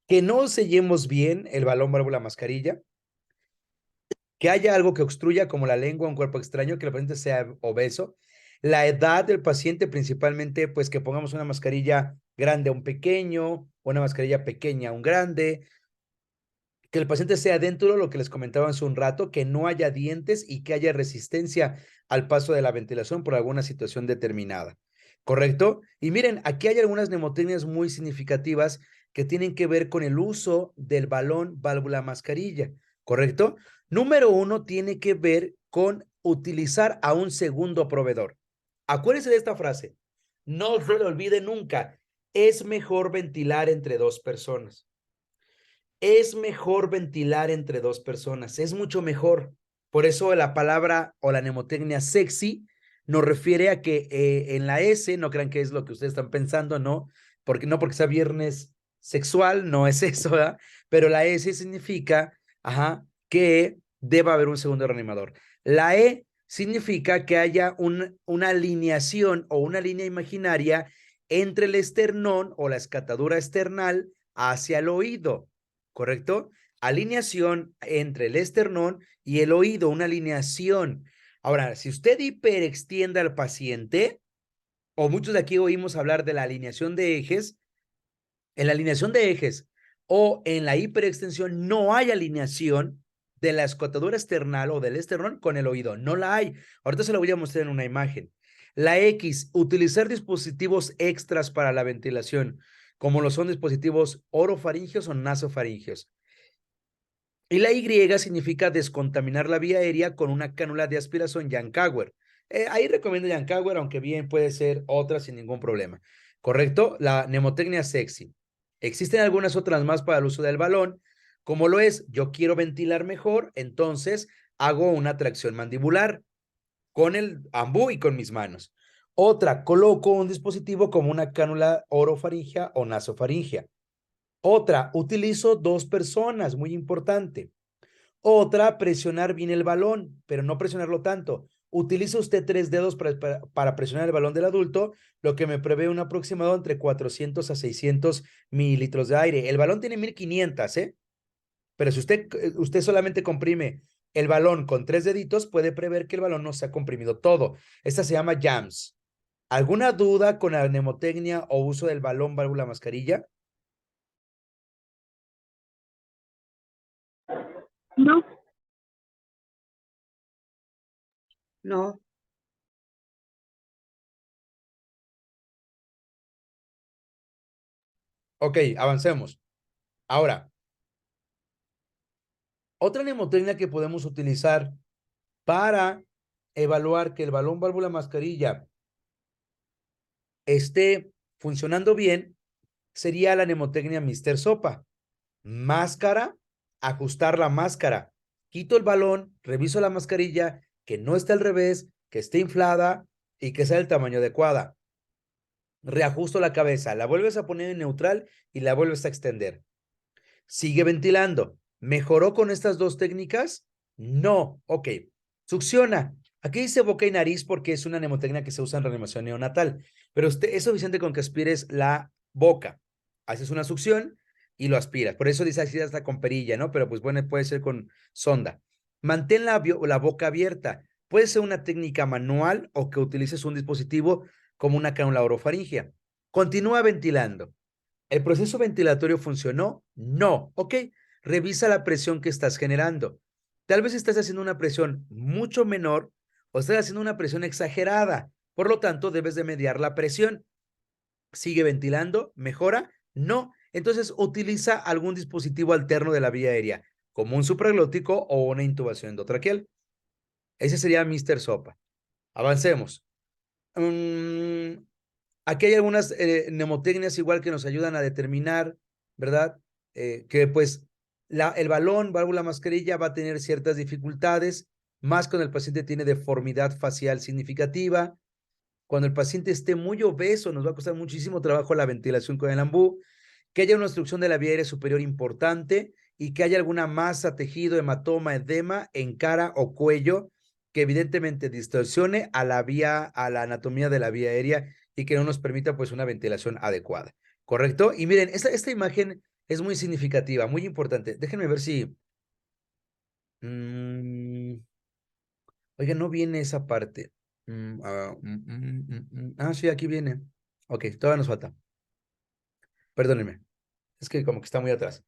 Que no sellemos bien el balón válvula mascarilla, que haya algo que obstruya como la lengua, un cuerpo extraño, que el paciente sea obeso, la edad del paciente principalmente, pues que pongamos una mascarilla grande a un pequeño, o una mascarilla pequeña a un grande, que el paciente sea dentro, lo que les comentaba hace un rato, que no haya dientes y que haya resistencia al paso de la ventilación por alguna situación determinada, ¿correcto? Y miren, aquí hay algunas mnemotecnias muy significativas que tienen que ver con el uso del balón válvula mascarilla, ¿correcto? Número 1 tiene que ver con utilizar a un segundo proveedor. Acuérdense de esta frase. No se le olvide nunca. Es mejor ventilar entre dos personas. Es mejor ventilar entre dos personas. Es mucho mejor. Por eso la palabra o la mnemotecnia sexy nos refiere a que en la S, no crean que es lo que ustedes están pensando, no, porque sea viernes sexual, no es eso, ¿verdad? Pero la S significa, que deba haber un segundo reanimador. La E significa que haya una alineación o una línea imaginaria entre el esternón o la escatadura esternal hacia el oído, ¿correcto? Alineación entre el esternón y el oído, una alineación. Ahora, si usted hiperextiende al paciente, o muchos de aquí oímos hablar de la alineación de ejes, en la alineación de ejes o en la hiperextensión no hay alineación de la escotadura esternal o del esternón con el oído, no la hay. Ahorita se lo voy a mostrar en una imagen. La X, utilizar dispositivos extras para la ventilación, como lo son dispositivos orofaringeos o nasofaringeos. Y la Y significa descontaminar la vía aérea con una cánula de aspiración Yankauer. Ahí recomiendo Yankauer, aunque bien puede ser otra sin ningún problema. ¿Correcto? La mnemotecnia sexy. Existen algunas otras más para el uso del balón, como lo es, yo quiero ventilar mejor, entonces hago una tracción mandibular con el ambú y con mis manos. Otra, coloco un dispositivo como una cánula orofaringea o nasofaringea. Otra, utilizo dos personas, muy importante. Otra, presionar bien el balón, pero no presionarlo tanto. Utiliza usted 3 dedos para presionar el balón del adulto, lo que me prevé un aproximado entre 400 a 600 mililitros de aire. El balón tiene 1500, ¿eh? Pero si usted solamente comprime el balón con 3 deditos, puede prever que el balón no se ha comprimido todo. Esta se llama JAMS. ¿Alguna duda con la mnemotecnia o uso del balón, válvula, mascarilla? No. No. Ok, avancemos. Ahora, otra mnemotecnia que podemos utilizar para evaluar que el balón, válvula, mascarilla esté funcionando bien sería la mnemotecnia Mr. Sopa. Máscara, ajustar la máscara. Quito el balón, reviso la mascarilla, que no esté al revés, que esté inflada y que sea del tamaño adecuado. Reajusto la cabeza, la vuelves a poner en neutral y la vuelves a extender. Sigue ventilando. ¿Mejoró con estas dos técnicas? No. Ok. Succiona. Aquí dice boca y nariz porque es una mnemotecnia que se usa en reanimación neonatal. Pero es suficiente con que aspires la boca. Haces una succión y lo aspiras. Por eso dice así hasta con perilla, ¿no? Pero pues bueno, puede ser con sonda. Mantén la boca abierta. Puede ser una técnica manual o que utilices un dispositivo como una cánula orofaringea. Continúa ventilando. ¿El proceso ventilatorio funcionó? No. Ok, revisa la presión que estás generando. Tal vez estás haciendo una presión mucho menor o estás haciendo una presión exagerada. Por lo tanto, debes de mediar la presión. ¿Sigue ventilando? ¿Mejora? No. Entonces, utiliza algún dispositivo alterno de la vía aérea, como un supraglótico o una intubación endotraqueal. Ese sería Mr. Sopa. Avancemos. Aquí hay algunas mnemotecnias igual que nos ayudan a determinar, ¿verdad? Que pues el balón, válvula, mascarilla va a tener ciertas dificultades, más cuando el paciente tiene deformidad facial significativa. Cuando el paciente esté muy obeso, nos va a costar muchísimo trabajo la ventilación con el ambú, que haya una obstrucción de la vía aérea superior importante y que haya alguna masa, tejido, hematoma, edema en cara o cuello que evidentemente distorsione a la anatomía de la vía aérea y que no nos permita pues una ventilación adecuada. ¿Correcto? Y miren, esta imagen es muy significativa, muy importante. Déjenme ver si... oiga, no viene esa parte. Sí, aquí viene. Ok, todavía nos falta. Perdónenme. Es que como que está muy atrás.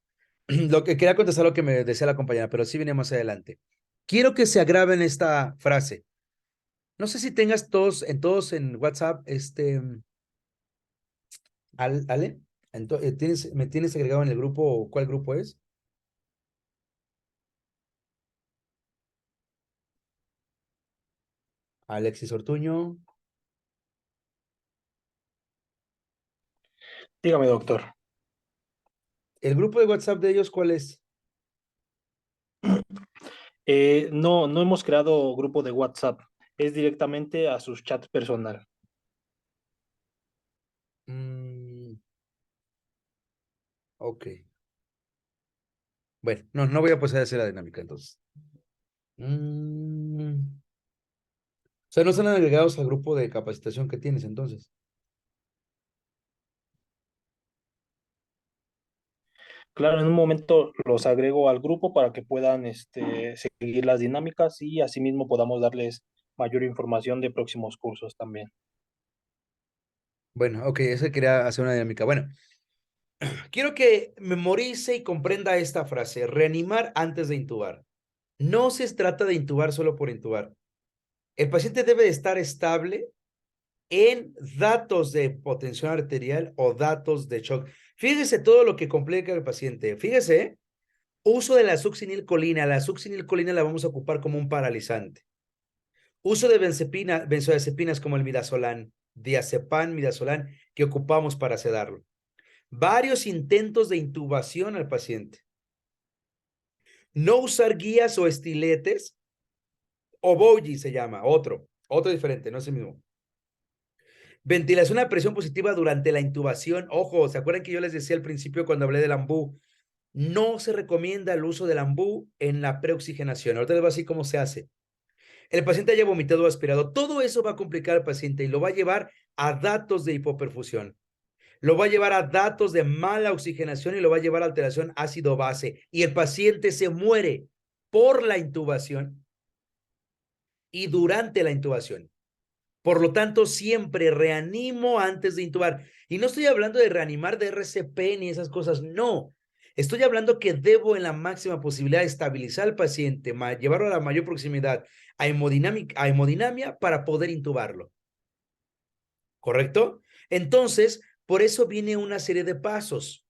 Lo que quería contestar lo que me decía la compañera, pero sí viene más adelante. Quiero que se agraven esta frase. No sé si tengas todos en WhatsApp, Ale, ¿me tienes agregado en el grupo? ¿Cuál grupo es? Alexis Ortuño. Dígame, doctor. ¿El grupo de WhatsApp de ellos cuál es? No hemos creado grupo de WhatsApp. Es directamente a sus chats personal. Ok. Bueno, no voy a pasar a hacer la dinámica entonces. O sea, no están agregados al grupo de capacitación que tienes entonces. Claro, en un momento los agrego al grupo para que puedan seguir las dinámicas y asimismo podamos darles mayor información de próximos cursos también. Bueno, ok, eso quería hacer una dinámica. Bueno, quiero que memorice y comprenda esta frase, reanimar antes de intubar. No se trata de intubar solo por intubar. El paciente debe de estar estable en datos de potencial arterial o datos de shock. Fíjese todo lo que complica al paciente. Fíjese, uso de la succinilcolina. La succinilcolina la vamos a ocupar como un paralizante. Uso de benzodiazepinas como el midazolam, diazepam, midazolam, que ocupamos para sedarlo. Varios intentos de intubación al paciente. No usar guías o estiletes, o Boji se llama, otro diferente, no es el mismo. Ventilación a presión positiva durante la intubación. Ojo, ¿se acuerdan que yo les decía al principio cuando hablé del AMBU? No se recomienda el uso del AMBU en la preoxigenación. Ahorita les voy a decir cómo se hace. El paciente haya vomitado o aspirado. Todo eso va a complicar al paciente y lo va a llevar a datos de hipoperfusión. Lo va a llevar a datos de mala oxigenación y lo va a llevar a alteración ácido-base. Y el paciente se muere por la intubación y durante la intubación. Por lo tanto, siempre reanimo antes de intubar. Y no estoy hablando de reanimar de RCP ni esas cosas, no. Estoy hablando que debo en la máxima posibilidad estabilizar al paciente, llevarlo a la mayor proximidad a hemodinamia para poder intubarlo. ¿Correcto? Entonces, por eso viene una serie de pasos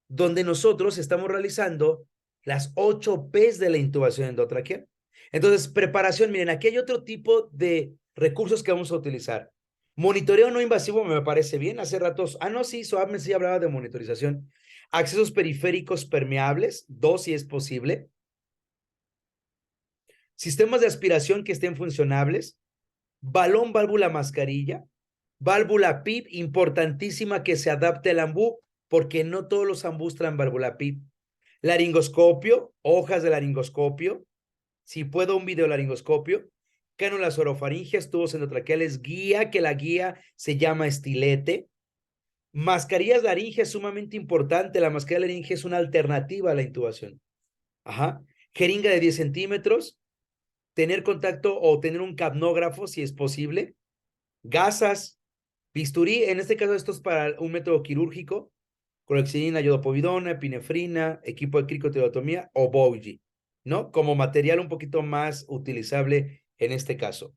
donde nosotros estamos realizando las 8 P's de la intubación endotraqueal. Entonces, preparación, miren, aquí hay otro tipo de recursos que vamos a utilizar. Monitoreo no invasivo me parece bien. Hace ratos, no, sí, Soabme sí hablaba de monitorización. Accesos periféricos permeables, 2 si es posible. Sistemas de aspiración que estén funcionables. Balón, válvula, mascarilla. Válvula PIP, importantísima que se adapte al ambú, porque no todos los ambús traen válvula PIP. Laringoscopio, hojas de laringoscopio. Si puedo, un videolaringoscopio. Cánulas orofaringeas, tubos endotraqueales, guía, que la guía se llama estilete. Mascarillas laringe, sumamente importante. La mascarilla laringe es una alternativa a la intubación. Ajá. Jeringa de 10 centímetros. Tener contacto o tener un capnógrafo, si es posible. Gasas. Bisturí, en este caso esto es para un método quirúrgico. Clorexidina, iodopovidona, epinefrina, equipo de cricotirotomía o Boji, ¿no? Como material un poquito más utilizable en este caso.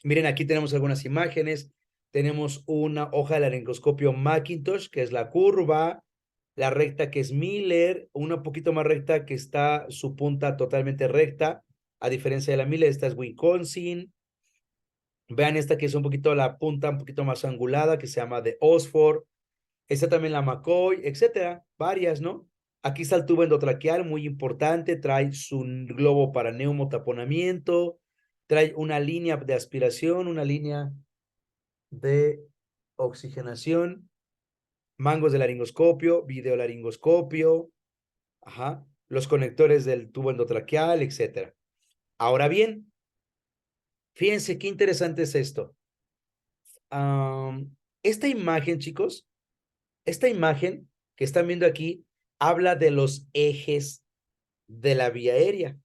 Miren, aquí tenemos algunas imágenes. Tenemos una hoja de laringoscopio Macintosh, que es la curva, la recta que es Miller, una poquito más recta que está su punta totalmente recta, a diferencia de la Miller, esta es Wisconsin. Vean esta que es un poquito la punta, un poquito más angulada, que se llama de Oxford. Esta también la McCoy, etcétera, varias, ¿no? Aquí está el tubo endotraqueal, muy importante, trae su globo para neumotaponamiento, trae una línea de aspiración, una línea de oxigenación, mangos de laringoscopio, videolaringoscopio, ajá, los conectores del tubo endotraqueal, etcétera. Ahora bien, fíjense qué interesante es esto. Esta imagen, chicos, esta imagen que están viendo aquí habla de los ejes de la vía aérea.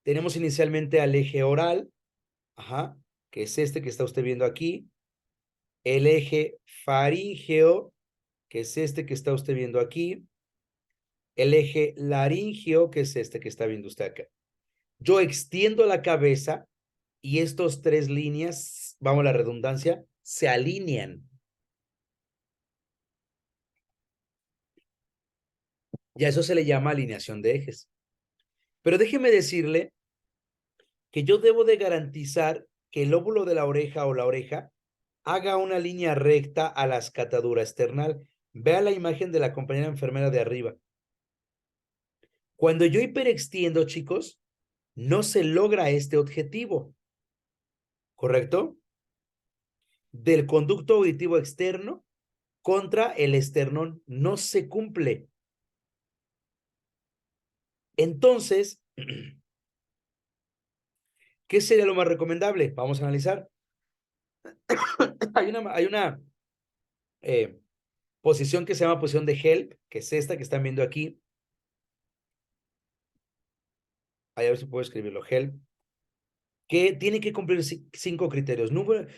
Tenemos inicialmente al eje oral, ajá, que es este que está usted viendo aquí. El eje faríngeo, que es este que está usted viendo aquí. El eje laríngeo, que es este que está viendo usted acá. Yo extiendo la cabeza y estos 3 líneas, vamos a la redundancia, se alinean. Y a eso se le llama alineación de ejes. Pero déjeme decirle que yo debo de garantizar que el lóbulo de la oreja o la oreja haga una línea recta a la escatadura external. Vea la imagen de la compañera enfermera de arriba. Cuando yo hiperextiendo, chicos, no se logra este objetivo, ¿correcto? Del conducto auditivo externo contra el esternón no se cumple. Entonces, ¿qué sería lo más recomendable? Vamos a analizar. Hay una posición que se llama posición de HELP, que es esta que están viendo aquí. A ver si puedo escribirlo. HELP. Que tiene que cumplir 5 criterios.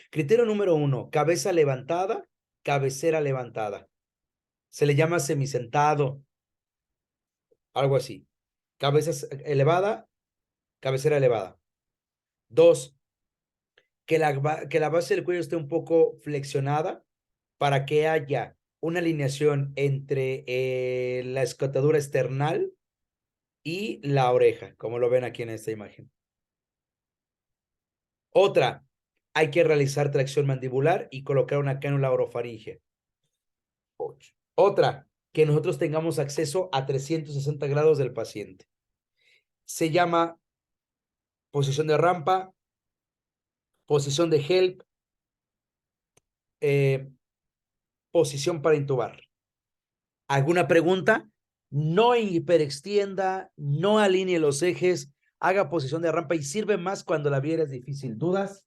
Criterio número 1, cabeza levantada, cabecera levantada. Se le llama semisentado, algo así. Cabeza elevada, cabecera elevada. 2, que la base del cuello esté un poco flexionada para que haya una alineación entre la escotadura esternal y la oreja, como lo ven aquí en esta imagen. Otra, hay que realizar tracción mandibular y colocar una cánula orofaringea. 8. Otra, que nosotros tengamos acceso a 360 grados del paciente. Se llama posición de rampa, posición de HELP, posición para intubar. ¿Alguna pregunta? No hiperextienda, no alinee los ejes, haga posición de rampa y sirve más cuando la vía es difícil. ¿Dudas?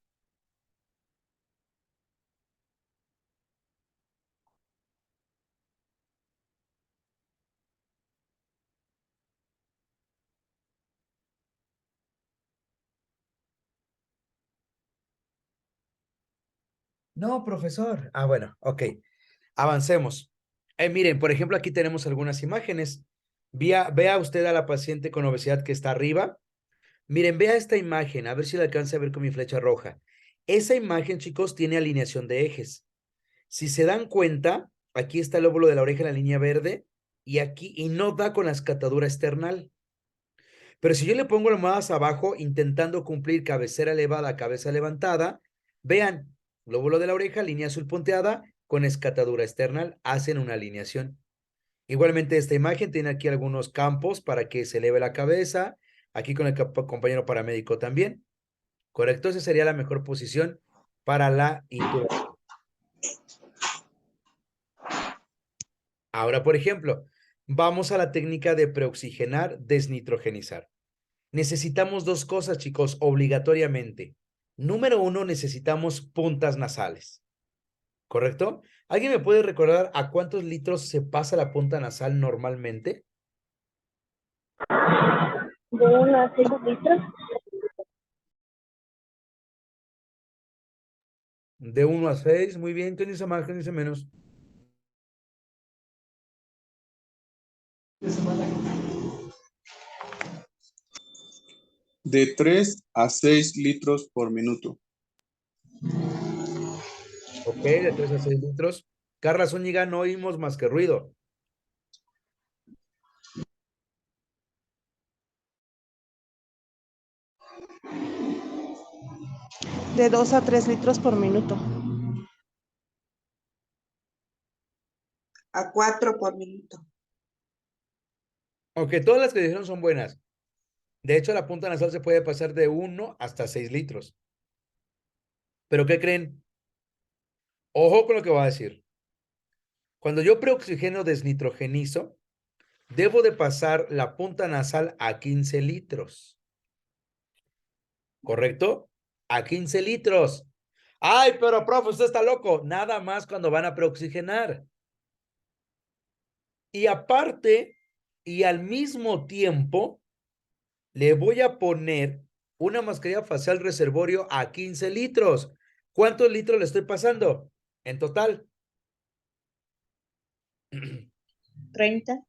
No, profesor. Ah, bueno, ok. Avancemos. Miren, por ejemplo, aquí tenemos algunas imágenes. Vea usted a la paciente con obesidad que está arriba. Miren, vea esta imagen, a ver si la alcanza a ver con mi flecha roja. Esa imagen, chicos, tiene alineación de ejes. Si se dan cuenta, aquí está el lóbulo de la oreja en la línea verde y aquí, y no da con la escotadura esternal. Pero si yo le pongo lo más abajo, intentando cumplir cabecera elevada, cabeza levantada, vean, lóbulo de la oreja, línea azul punteada, con escotadura esternal, hacen una alineación. Igualmente esta imagen tiene aquí algunos campos para que se eleve la cabeza, aquí con el compañero paramédico también. ¿Correcto? Esa sería la mejor posición para la intubación. Ahora, por ejemplo, vamos a la técnica de preoxigenar, desnitrogenizar. Necesitamos dos cosas, chicos, obligatoriamente. Número 1, necesitamos puntas nasales. ¿Correcto? ¿Alguien me puede recordar a cuántos litros se pasa la punta nasal normalmente? De 1 a 6 litros. De 1 a 6, muy bien. ¿Quién dice más? ¿Quién dice menos? De 3 a 6 litros por minuto. Ok, de 3 a 6 litros. Carla Zúñiga, no oímos más que ruido. De 2 a 3 litros por minuto. A 4 por minuto. Aunque todas las que dijeron son buenas. De hecho, la punta nasal se puede pasar de 1 hasta 6 litros. ¿Pero qué creen? Ojo con lo que voy a decir. Cuando yo preoxigeno desnitrogenizo, debo de pasar la punta nasal a 15 litros. ¿Correcto? A 15 litros. Ay, pero profe, usted está loco. Nada más cuando van a preoxigenar. Y aparte, y al mismo tiempo, le voy a poner una mascarilla facial reservorio a 15 litros. ¿Cuántos litros le estoy pasando en total? 30.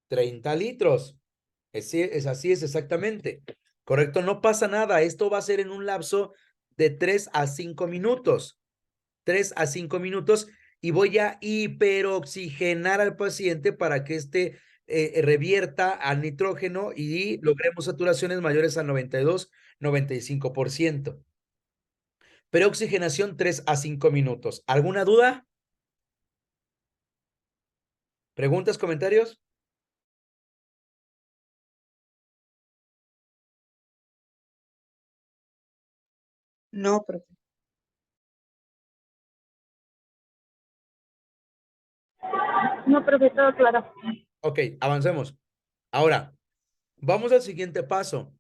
30 litros. Es así, es exactamente. Correcto, no pasa nada. Esto va a ser en un lapso de 3 a 5 minutos. 3 a 5 minutos y voy a hiperoxigenar al paciente para que revierta al nitrógeno y logremos saturaciones mayores al 92, 95%. Preoxigenación 3 a 5 minutos. ¿Alguna duda? ¿Preguntas, comentarios? No, profe. No, profe, todo claro. Ok, avancemos. Ahora, vamos al siguiente paso,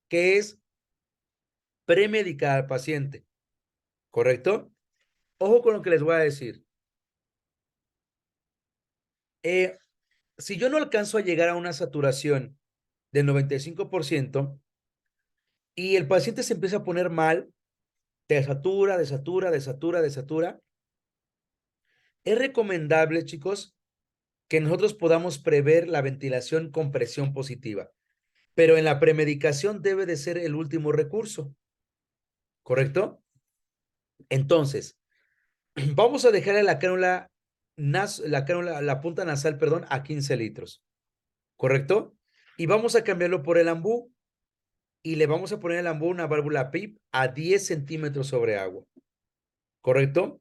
que es premedicar al paciente, ¿correcto? Ojo con lo que les voy a decir. Si yo no alcanzo a llegar a una saturación del 95% y el paciente se empieza a poner mal, desatura, desatura, desatura, desatura, es recomendable, chicos, que nosotros podamos prever la ventilación con presión positiva, pero en la premedicación debe de ser el último recurso, ¿correcto? Entonces, vamos a dejarle la cánula, la punta nasal, perdón, a 15 litros, ¿correcto? Y vamos a cambiarlo por el ambú y le vamos a poner el ambú una válvula PIP a 10 centímetros sobre agua, ¿correcto?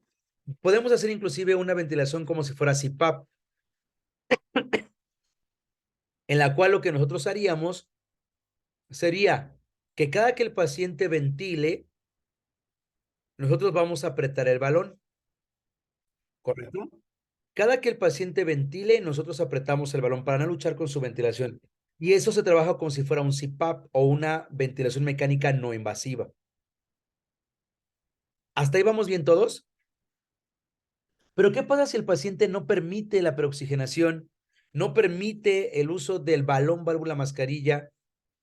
Podemos hacer inclusive una ventilación como si fuera CPAP, en la cual lo que nosotros haríamos sería que cada que el paciente ventile, nosotros vamos a apretar el balón, ¿correcto? Cada que el paciente ventile, nosotros apretamos el balón para no luchar con su ventilación. Y eso se trabaja como si fuera un CPAP o una ventilación mecánica no invasiva. ¿Hasta ahí vamos bien todos? Pero ¿qué pasa si el paciente no permite la preoxigenación, no permite el uso del balón válvula mascarilla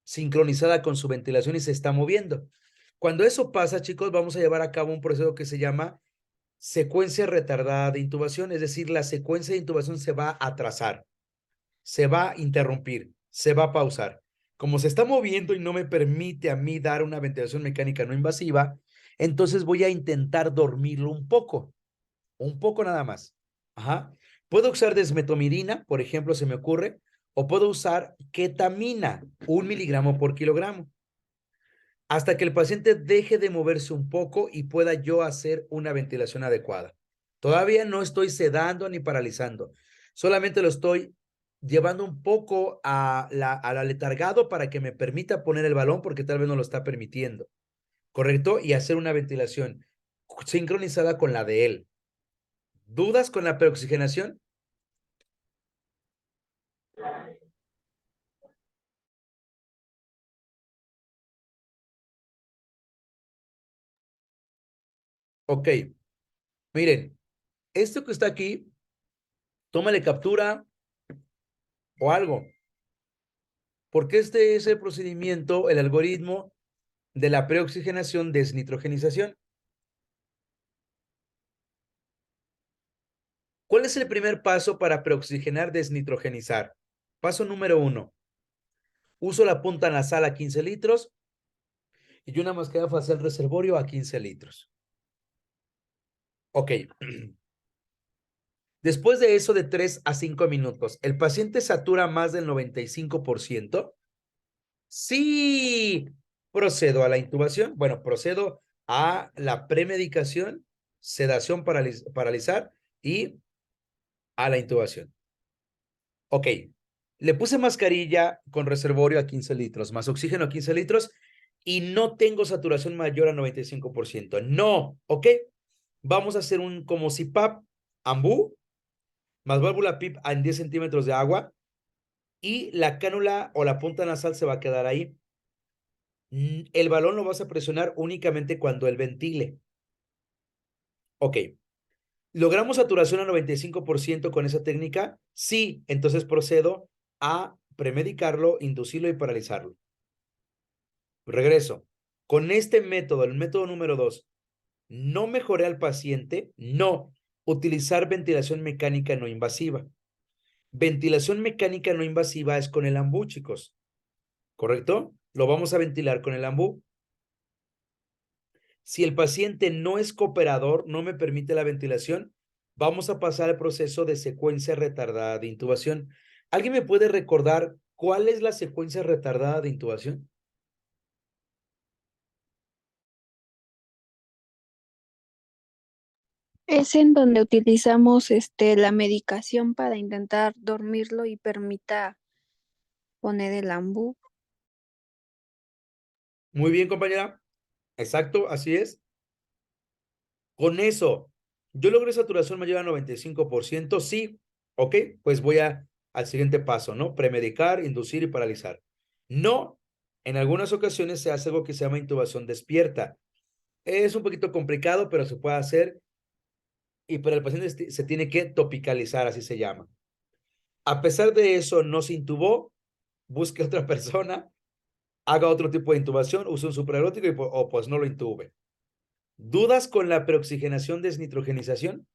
sincronizada con su ventilación y se está moviendo? Cuando eso pasa, chicos, vamos a llevar a cabo un proceso que se llama secuencia retardada de intubación, es decir, la secuencia de intubación se va a atrasar, se va a interrumpir, se va a pausar. Como se está moviendo y no me permite a mí dar una ventilación mecánica no invasiva, entonces voy a intentar dormirlo un poco nada más. Ajá. Puedo usar desmetomidina, por ejemplo, se me ocurre, o puedo usar ketamina, 1 miligramo por kilogramo, hasta que el paciente deje de moverse un poco y pueda yo hacer una ventilación adecuada. Todavía no estoy sedando ni paralizando, solamente lo estoy llevando un poco a la letargado para que me permita poner el balón porque tal vez no lo está permitiendo, ¿correcto? Y hacer una ventilación sincronizada con la de él. ¿Dudas con la preoxigenación? Ok, miren, esto que está aquí, tómale captura o algo, porque este es el procedimiento, el algoritmo de la preoxigenación desnitrogenización. ¿Cuál es el primer paso para preoxigenar desnitrogenizar? Paso número 1. Uso la punta nasal a 15 litros y una mascarilla facial reservorio a 15 litros. Ok. Después de eso, de 3 a 5 minutos, ¿el paciente satura más del 95%? Sí. Procedo a la intubación. Bueno, procedo a la premedicación, sedación, paralizar y a la intubación. Ok. Le puse mascarilla con reservorio a 15 litros, más oxígeno a 15 litros y no tengo saturación mayor a 95%. No, ¿ok? Vamos a hacer un como CPAP, ambú, más válvula PIP en 10 centímetros de agua y la cánula o la punta nasal se va a quedar ahí. El balón lo vas a presionar únicamente cuando él ventile. Ok. ¿Logramos saturación al 95% con esa técnica? Sí, entonces procedo a premedicarlo, inducirlo y paralizarlo. Regreso. Con este método, el método número 2, no mejoré al paciente, no. Utilizar ventilación mecánica no invasiva. Ventilación mecánica no invasiva es con el ambú, chicos. ¿Correcto? Lo vamos a ventilar con el ambú. Si el paciente no es cooperador, no me permite la ventilación, vamos a pasar al proceso de secuencia retardada de intubación. ¿Alguien me puede recordar cuál es la secuencia retardada de intubación? Es en donde utilizamos la medicación para intentar dormirlo y permita poner el ambú. Muy bien, compañera. Exacto, así es. Con eso, yo logré saturación mayor a 95%. Sí, ok, pues voy al siguiente paso, ¿no? Premedicar, inducir y paralizar. No, en algunas ocasiones se hace algo que se llama intubación despierta. Es un poquito complicado, pero se puede hacer y para el paciente se tiene que topicalizar, así se llama. A pesar de eso, no se intubó, busque otra persona, haga otro tipo de intubación, use un supraerótico o pues no lo intube. ¿Dudas con la preoxigenación desnitrogenización?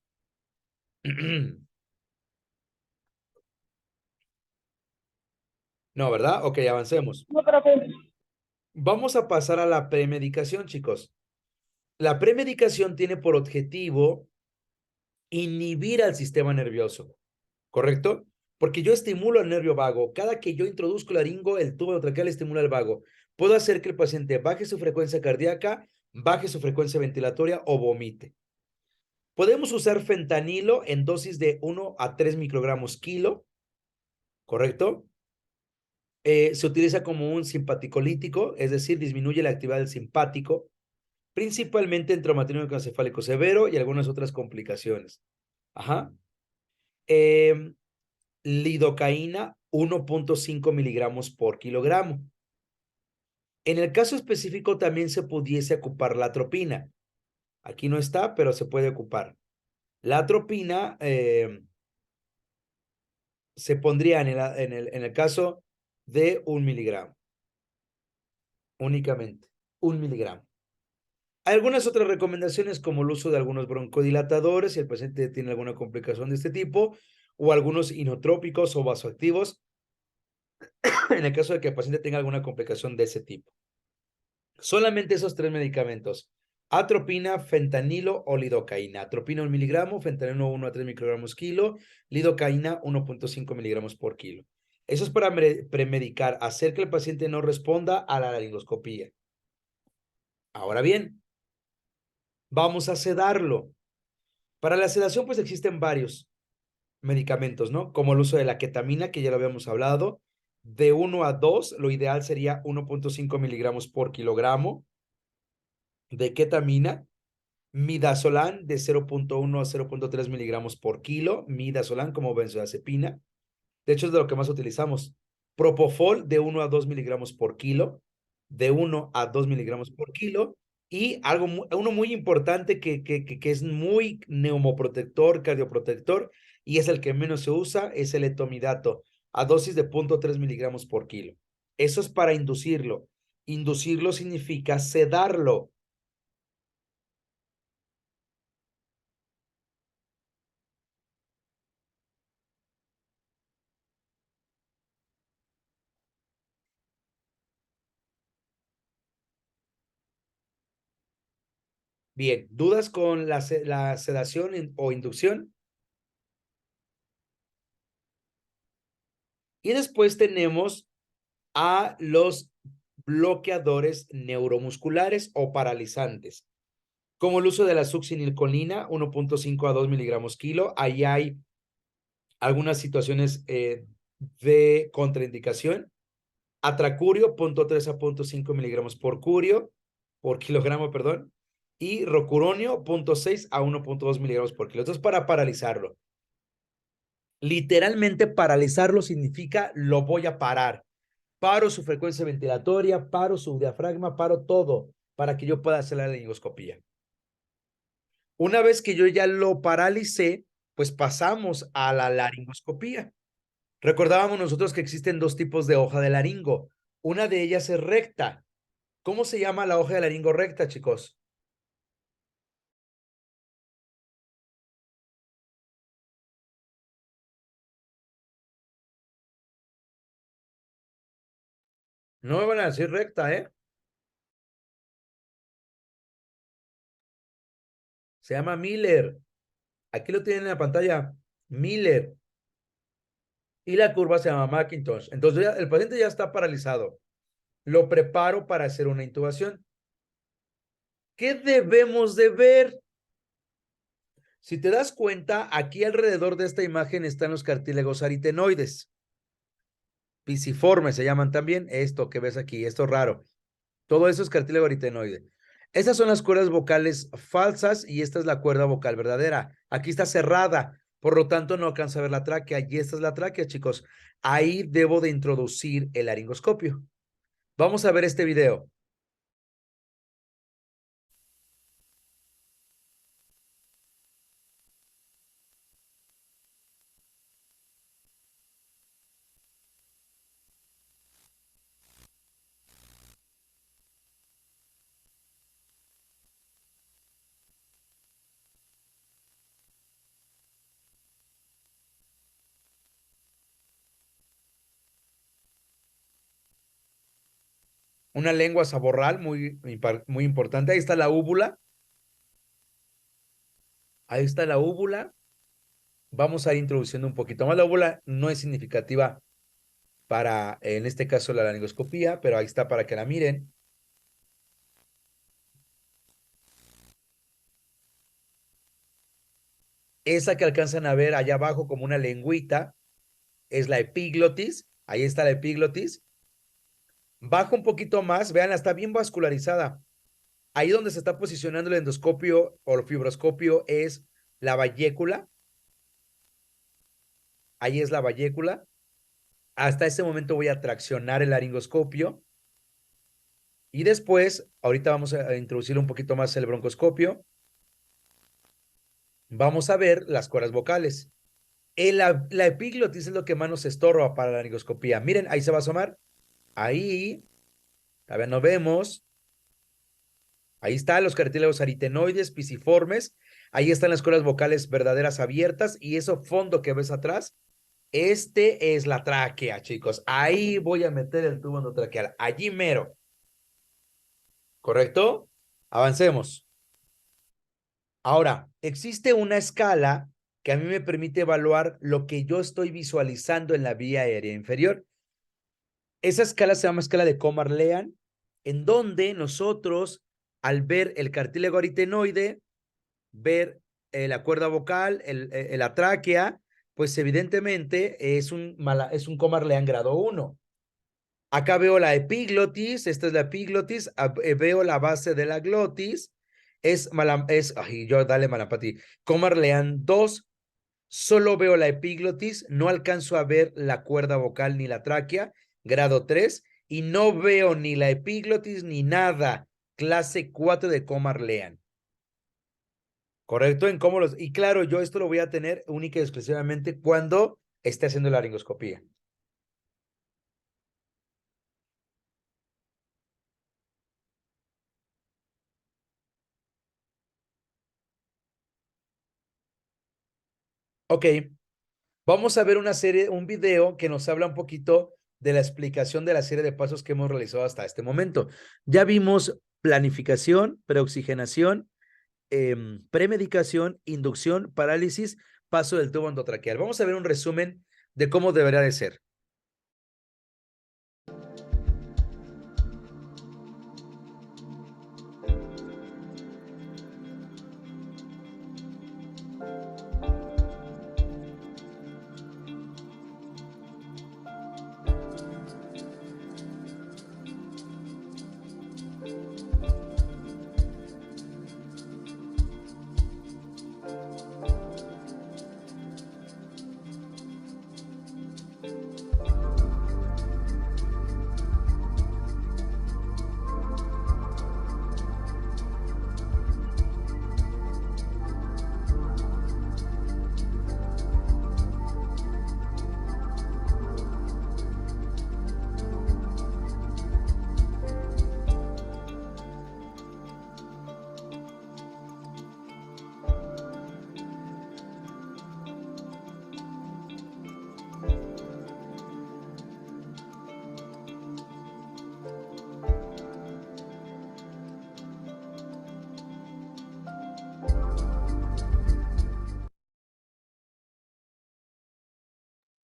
No, ¿verdad? Ok, avancemos. No, profe. Vamos a pasar a la premedicación, chicos. La premedicación tiene por objetivo inhibir al sistema nervioso, ¿correcto? Porque yo estimulo al nervio vago. Cada que yo introduzco el laringo, el tubo traqueal estimula el vago. Puedo hacer que el paciente baje su frecuencia cardíaca, baje su frecuencia ventilatoria o vomite. Podemos usar fentanilo en dosis de 1 a 3 microgramos kilo, ¿correcto? Se utiliza como un simpaticolítico, es decir, disminuye la actividad del simpático, principalmente en traumatismo encefálico severo y algunas otras complicaciones. Ajá. Lidocaína, 1.5 miligramos por kilogramo. En el caso específico también se pudiese ocupar la atropina. Aquí no está, pero se puede ocupar. La atropina se pondría en el caso de 1 miligramo. Únicamente, 1 miligramo. Hay algunas otras recomendaciones como el uso de algunos broncodilatadores si el paciente tiene alguna complicación de este tipo o algunos inotrópicos o vasoactivos en el caso de que el paciente tenga alguna complicación de ese tipo. Solamente esos 3 medicamentos: atropina, fentanilo o lidocaína. Atropina 1 miligramo, fentanilo 1 a 3 microgramos kilo, lidocaína 1.5 miligramos por kilo. Eso es para premedicar, hacer que el paciente no responda a la laringoscopía. Ahora bien, vamos a sedarlo. Para la sedación, pues existen varios medicamentos, ¿no? Como el uso de la ketamina, que ya lo habíamos hablado. De 1 a 2, lo ideal sería 1.5 miligramos por kilogramo de ketamina. Midazolam de 0.1 a 0.3 miligramos por kilo. Midazolam como benzodiazepina. De hecho, es de lo que más utilizamos. Propofol de 1 a 2 miligramos por kilo. De 1 a 2 miligramos por kilo. Y uno muy importante que es muy neumoprotector, cardioprotector, y es el que menos se usa, es el etomidato, a dosis de 0.3 miligramos por kilo. Eso es para inducirlo. Inducirlo significa sedarlo. Bien, ¿dudas con la sedación o inducción? Y después tenemos a los bloqueadores neuromusculares o paralizantes, como el uso de la succinilcolina, 1.5 a 2 miligramos kilo. Ahí hay algunas situaciones de contraindicación. Atracurio, 0.3 a 0.5 miligramos por kilogramo, perdón. Y rocuronio, 0.6 a 1.2 miligramos por kilo. Esto es para paralizarlo. Literalmente paralizarlo significa lo voy a parar. Paro su frecuencia ventilatoria, paro su diafragma, paro todo para que yo pueda hacer la laringoscopía. Una vez que yo ya lo paralicé, pues pasamos a la laringoscopía. Recordábamos nosotros que existen 2 tipos de hoja de laringo. Una de ellas es recta. ¿Cómo se llama la hoja de laringo recta, chicos? No me van a decir recta, ¿eh? Se llama Miller. Aquí lo tienen en la pantalla. Miller. Y la curva se llama McIntosh. Entonces el paciente ya está paralizado. Lo preparo para hacer una intubación. ¿Qué debemos de ver? Si te das cuenta, aquí alrededor de esta imagen están los cartílagos aritenoides. Pisiformes se llaman también, esto que ves aquí, esto raro. Todo eso es cartílago aritenoide. Estas son las cuerdas vocales falsas y esta es la cuerda vocal verdadera. Aquí está cerrada, por lo tanto no alcanza a ver la tráquea y esta es la tráquea, chicos. Ahí debo de introducir el laringoscopio. Vamos a ver este video. Una lengua saborral muy importante. Ahí está la úvula. Ahí está la úvula. Vamos a ir introduciendo un poquito más. La úvula no es significativa para, en este caso, la laringoscopía, pero ahí está para que la miren. Esa que alcanzan a ver allá abajo como una lengüita es la epiglotis. Ahí está la epiglotis. Baja un poquito más, vean, está bien vascularizada. Ahí donde se está posicionando el endoscopio o el fibroscopio es la vallécula. Ahí es la vallécula. Hasta ese momento voy a traccionar el laringoscopio. Y después, ahorita vamos a introducir un poquito más el broncoscopio. Vamos a ver las cuerdas vocales. La epiglotis es lo que más nos estorba para la laringoscopía. Miren, ahí se va a asomar. Ahí, a ver, no vemos. Ahí están los cartílagos aritenoides, pisiformes. Ahí están las cuerdas vocales verdaderas abiertas. Y eso fondo que ves atrás, este es la tráquea, chicos. Ahí voy a meter el tubo endotraqueal. Allí mero. ¿Correcto? Avancemos. Ahora, existe una escala que a mí me permite evaluar lo que yo estoy visualizando en la vía aérea inferior. Esa escala se llama escala de Komar-Lean, en donde nosotros, al ver el cartílago aritenoide, ver la cuerda vocal, la tráquea, pues evidentemente es un Komar-Lean grado 1. Acá veo la epiglotis, esta es la epiglotis, veo la base de la glotis, dale Malampati, Komar-Lean 2, solo veo la epiglotis, no alcanzo a ver la cuerda vocal ni la tráquea, grado 3, y no veo ni la epiglotis ni nada, clase 4 de Komar-Lean. ¿Correcto? Y claro, yo esto lo voy a tener única y exclusivamente cuando esté haciendo la laringoscopía. Ok, vamos a ver un video que nos habla un poquito de la explicación de la serie de pasos que hemos realizado hasta este momento. Ya vimos planificación, preoxigenación, premedicación, inducción, parálisis, paso del tubo endotraqueal. Vamos a ver un resumen de cómo debería de ser.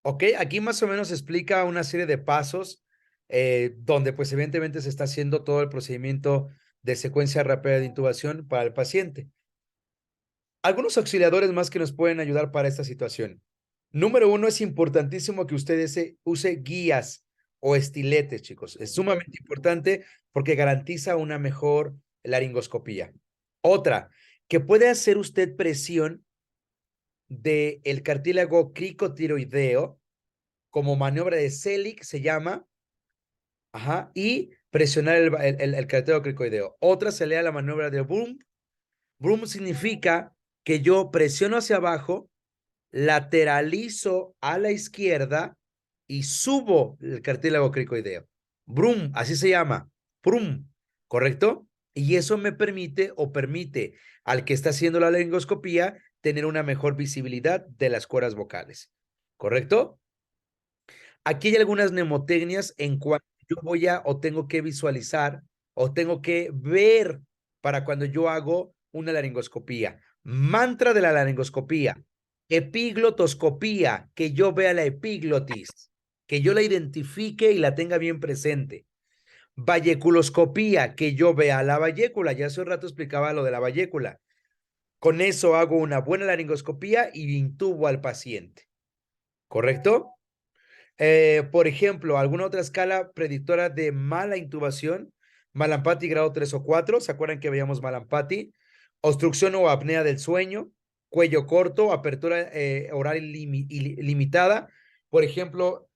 Ok, aquí más o menos explica una serie de pasos donde pues evidentemente se está haciendo todo el procedimiento de secuencia rápida de intubación para el paciente. Algunos auxiliadores más que nos pueden ayudar para esta situación. Número uno, es importantísimo que usted use guías o estiletes, chicos. Es sumamente importante porque garantiza una mejor laringoscopía. Otra, que puede hacer usted presión del cartílago cricotiroideo, como maniobra de Selig se llama, y presionar el cartílago cricoideo. Otra se lea la maniobra de Broom. Broom significa que yo presiono hacia abajo, lateralizo a la izquierda y subo el cartílago cricoideo. Broom, así se llama. Broom, ¿correcto? Y eso me permite o permite al que está haciendo la laringoscopía tener una mejor visibilidad de las cuerdas vocales. ¿Correcto? Aquí hay algunas mnemotecnias en cuanto yo voy a o tengo que visualizar o tengo que ver para cuando yo hago una laringoscopía. Mantra de la laringoscopía. Epiglotoscopía, que yo vea la epiglotis, que yo la identifique y la tenga bien presente. Valleculoscopía, que yo vea la vallécula. Ya hace un rato explicaba lo de la vallécula. Con eso hago una buena laringoscopía y intubo al paciente. ¿Correcto? Por ejemplo, alguna otra escala predictora de mala intubación, Malampati grado 3 o 4, ¿se acuerdan que veíamos Malampati? Obstrucción o apnea del sueño, cuello corto, apertura oral limitada, por ejemplo,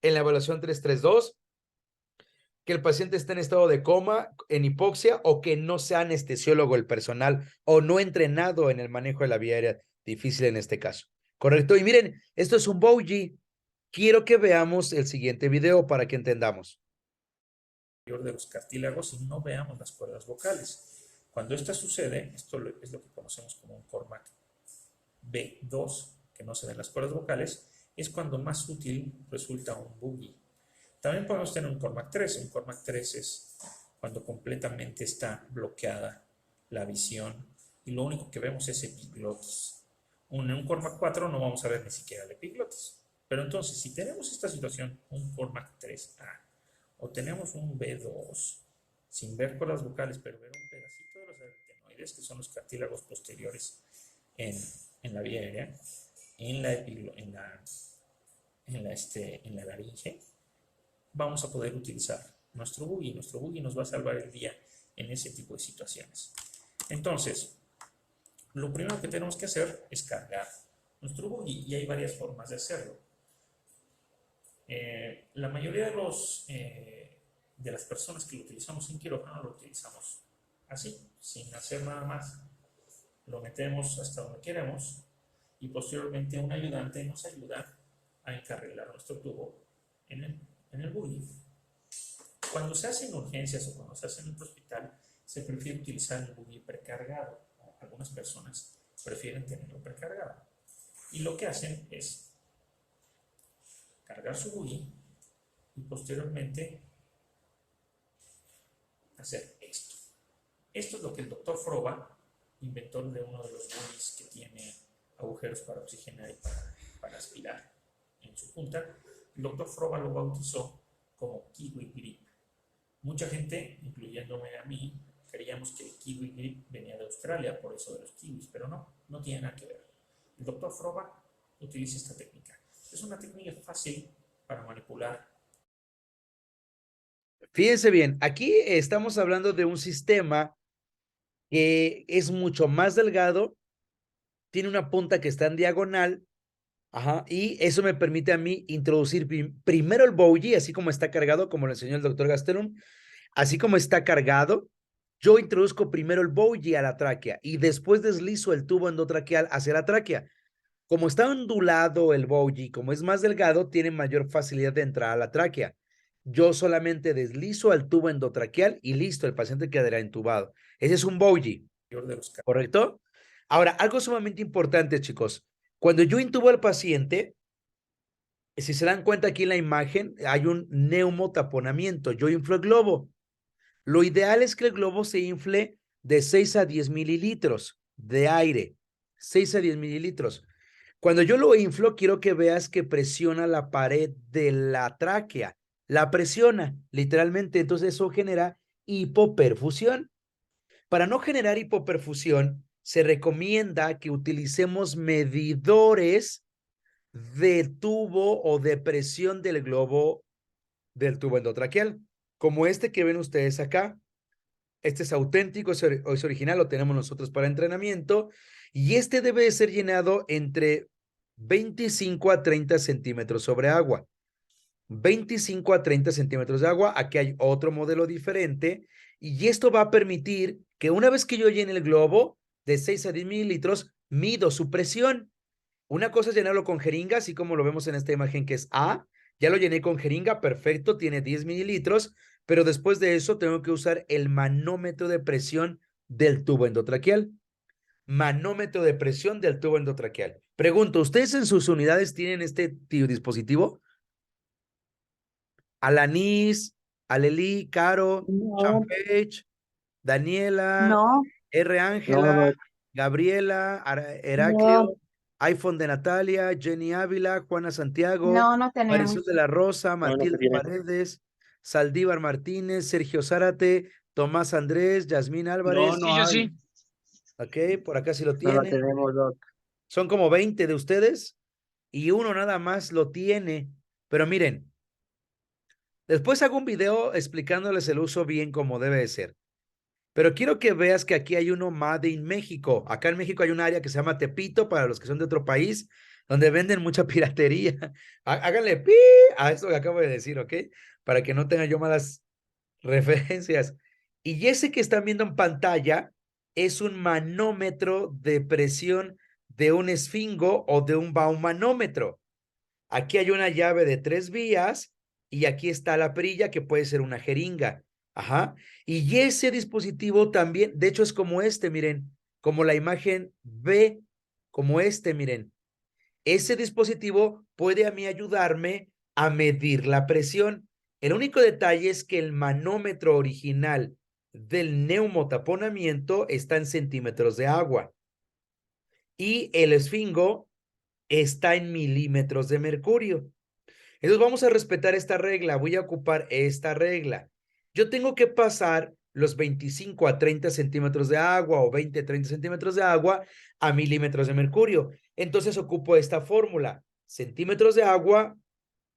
en la evaluación 332, que el paciente esté en estado de coma, en hipoxia, o que no sea anestesiólogo el personal o no entrenado en el manejo de la vía aérea difícil en este caso. ¿Correcto? Y miren, esto es un Bowgie. Quiero que veamos el siguiente video para que entendamos. De los cartílagos y no veamos las cuerdas vocales. Cuando esto sucede, esto es lo que conocemos como un Cormac B2, que no se ven las cuerdas vocales, es cuando más útil resulta un boogie. También podemos tener un Cormac 3. Un Cormac 3 es cuando completamente está bloqueada la visión y lo único que vemos es epiglotis. En un Cormac 4 no vamos a ver ni siquiera la epiglotis. Pero entonces, si tenemos esta situación, un Cormac 3A, o tenemos un B2, sin ver cuerdas vocales, pero ver un pedacito de los aritenoides, que son los cartílagos posteriores en la vía aérea, en la laringe, vamos a poder utilizar nuestro boogie. Nuestro boogie nos va a salvar el día en ese tipo de situaciones. Entonces, lo primero que tenemos que hacer es cargar nuestro boogie y hay varias formas de hacerlo. La mayoría de las personas que lo utilizamos en quirófano lo utilizamos así, sin hacer nada más. Lo metemos hasta donde queremos y posteriormente un ayudante nos ayuda a encarrilar nuestro tubo en el boogie. Cuando se hacen urgencias o cuando se hace en el hospital, se prefiere utilizar el boogie precargado. Algunas personas prefieren tenerlo precargado. Y lo que hacen es cargar su boogie y posteriormente hacer esto. Esto es lo que el doctor Froba, inventor de uno de los boogies que tiene agujeros para oxigenar y para aspirar en su punta, el doctor Froba lo bautizó como kiwi grip. Mucha gente, incluyéndome a mí, creíamos que el kiwi grip venía de Australia, por eso de los kiwis, pero no tiene nada que ver. El doctor Froba utiliza esta técnica. Es una técnica fácil para manipular. Fíjense bien, aquí estamos hablando de un sistema que es mucho más delgado, tiene una punta que está en diagonal, y eso me permite a mí introducir primero el bougie, así como está cargado, como lo enseñó el doctor Gastelum, así como está cargado, yo introduzco primero el bougie a la tráquea y después deslizo el tubo endotraqueal hacia la tráquea. Como está ondulado el bougie, como es más delgado, tiene mayor facilidad de entrar a la tráquea. Yo solamente deslizo al tubo endotraqueal y listo, el paciente quedará intubado. Ese es un bougie, ¿correcto? Ahora, algo sumamente importante, chicos. Cuando yo intubo al paciente, si se dan cuenta aquí en la imagen, hay un neumotaponamiento. Yo inflo el globo. Lo ideal es que el globo se infle de 6 a 10 mililitros de aire. 6 a 10 mililitros. Cuando yo lo inflo, quiero que veas que presiona la pared de la tráquea. La presiona, literalmente. Entonces eso genera hipoperfusión. Para no generar hipoperfusión, se recomienda que utilicemos medidores de tubo o de presión del globo del tubo endotraqueal, como este que ven ustedes acá. Este es auténtico, es original, lo tenemos nosotros para entrenamiento, y este debe de ser llenado entre 25 a 30 centímetros sobre agua. 25 a 30 centímetros de agua. Aquí hay otro modelo diferente, y esto va a permitir que una vez que yo llene el globo de 6 a 10 mililitros, mido su presión. Una cosa es llenarlo con jeringa, así como lo vemos en esta imagen que es A. Ya lo llené con jeringa, perfecto, tiene 10 mililitros, pero después de eso tengo que usar el manómetro de presión del tubo endotraqueal. Manómetro de presión del tubo endotraqueal. Pregunto, ¿ustedes en sus unidades tienen este dispositivo? Alanis, Aleli, Caro, No, Champech, Daniela, No, R. No, Ángela, Doc. Gabriela, no, Heraclio, iPhone de Natalia, Jenny Ávila, Juana Santiago, no, no Marisol de tenemos. la Rosa, No, no se Matilde tiene. Paredes, Saldívar Martínez, Sergio Zárate, Tomás Andrés, Yasmín No, Álvarez. sí, yo sí. Ok, por acá sí lo No la tiene. tenemos, Doc. Son como 20 de ustedes y uno nada más lo tiene. Pero miren, después hago un video explicándoles el uso bien como debe de ser. Pero quiero que veas que aquí hay uno Made in México. Acá en México hay un área que se llama Tepito, para los que son de otro país, donde venden mucha piratería. Háganle pi a esto que acabo de decir, ¿ok? Para que no tenga yo malas referencias. Y ese que están viendo en pantalla es un manómetro de presión de un esfingo o de un baumanómetro. Aquí hay una llave de 3 vías y aquí está la perilla que puede ser una jeringa. Ajá. Y ese dispositivo también, de hecho es como este, miren, como la imagen B, como este, miren. Ese dispositivo puede a mí ayudarme a medir la presión. El único detalle es que el manómetro original del neumotaponamiento está en centímetros de agua y el esfingo está en milímetros de mercurio. Entonces vamos a respetar esta regla. Voy a ocupar esta regla. Yo tengo que pasar los 25 a 30 centímetros de agua o 20 a 30 centímetros de agua a milímetros de mercurio. Entonces ocupo esta fórmula. Centímetros de agua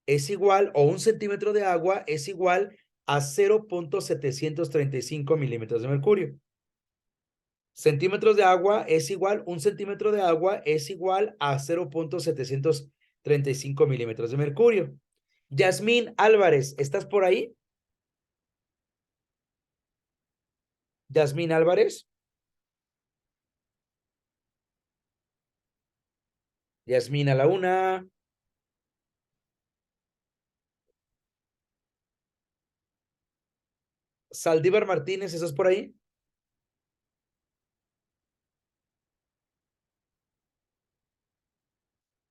es igual, o un centímetro de agua es igual a 0.735 milímetros de mercurio. Centímetros de agua es igual, un centímetro de agua es igual a 0.735 milímetros de mercurio. Yasmín Álvarez, ¿estás por ahí? Yasmín Álvarez. Yasmín a la una. Saldívar Martínez, ¿estás por ahí?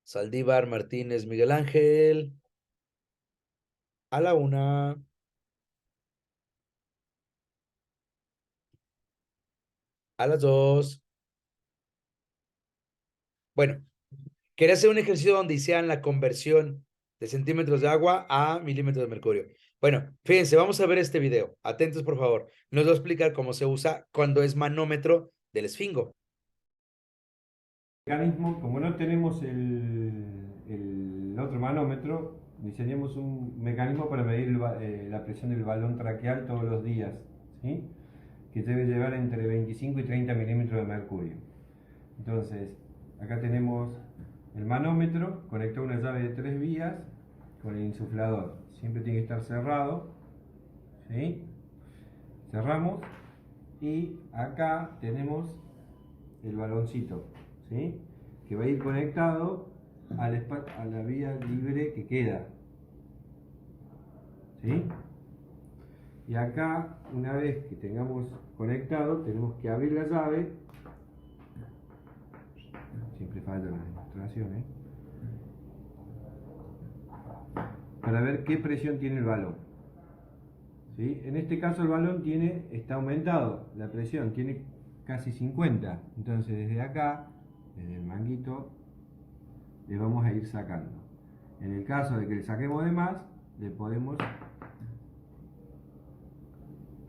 Saldívar Martínez Miguel Ángel. A la una. A las dos. Bueno, quería hacer un ejercicio donde hicieran la conversión de centímetros de agua a milímetros de mercurio. Bueno, fíjense, vamos a ver este video. Atentos, por favor. Nos va a explicar cómo se usa cuando es manómetro del esfingo. Mecanismo, como no tenemos el otro manómetro, diseñamos un mecanismo para medir la presión del balón traqueal todos los días, ¿sí? Que debe llevar entre 25 y 30 milímetros de mercurio. Entonces, acá tenemos el manómetro, conectado a una llave de 3 vías con el insuflador. Siempre tiene que estar cerrado, ¿sí? Cerramos y acá tenemos el baloncito, ¿sí? Que va a ir conectado a la vía libre que queda, ¿sí? Y acá, una vez que tengamos conectado, tenemos que abrir la llave. Siempre falla la demostración, ¿eh? Para ver qué presión tiene el balón, ¿sí? En este caso el balón está aumentado, la presión tiene casi 50, entonces desde acá, desde el manguito, le vamos a ir sacando. En el caso de que le saquemos de más, le podemos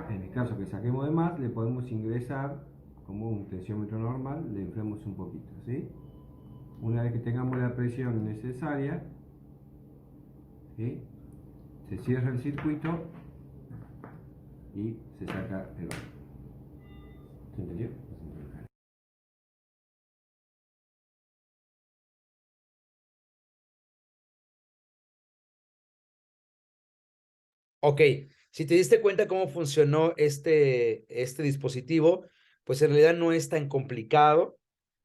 En el caso que saquemos de más, le podemos ingresar como un tensiómetro normal, le inflamos un poquito, ¿sí? Una vez que tengamos la presión necesaria, ¿sí?, se cierra el circuito y se saca el balón. ¿Se entendió? Ok, si te diste cuenta cómo funcionó este dispositivo, pues en realidad no es tan complicado.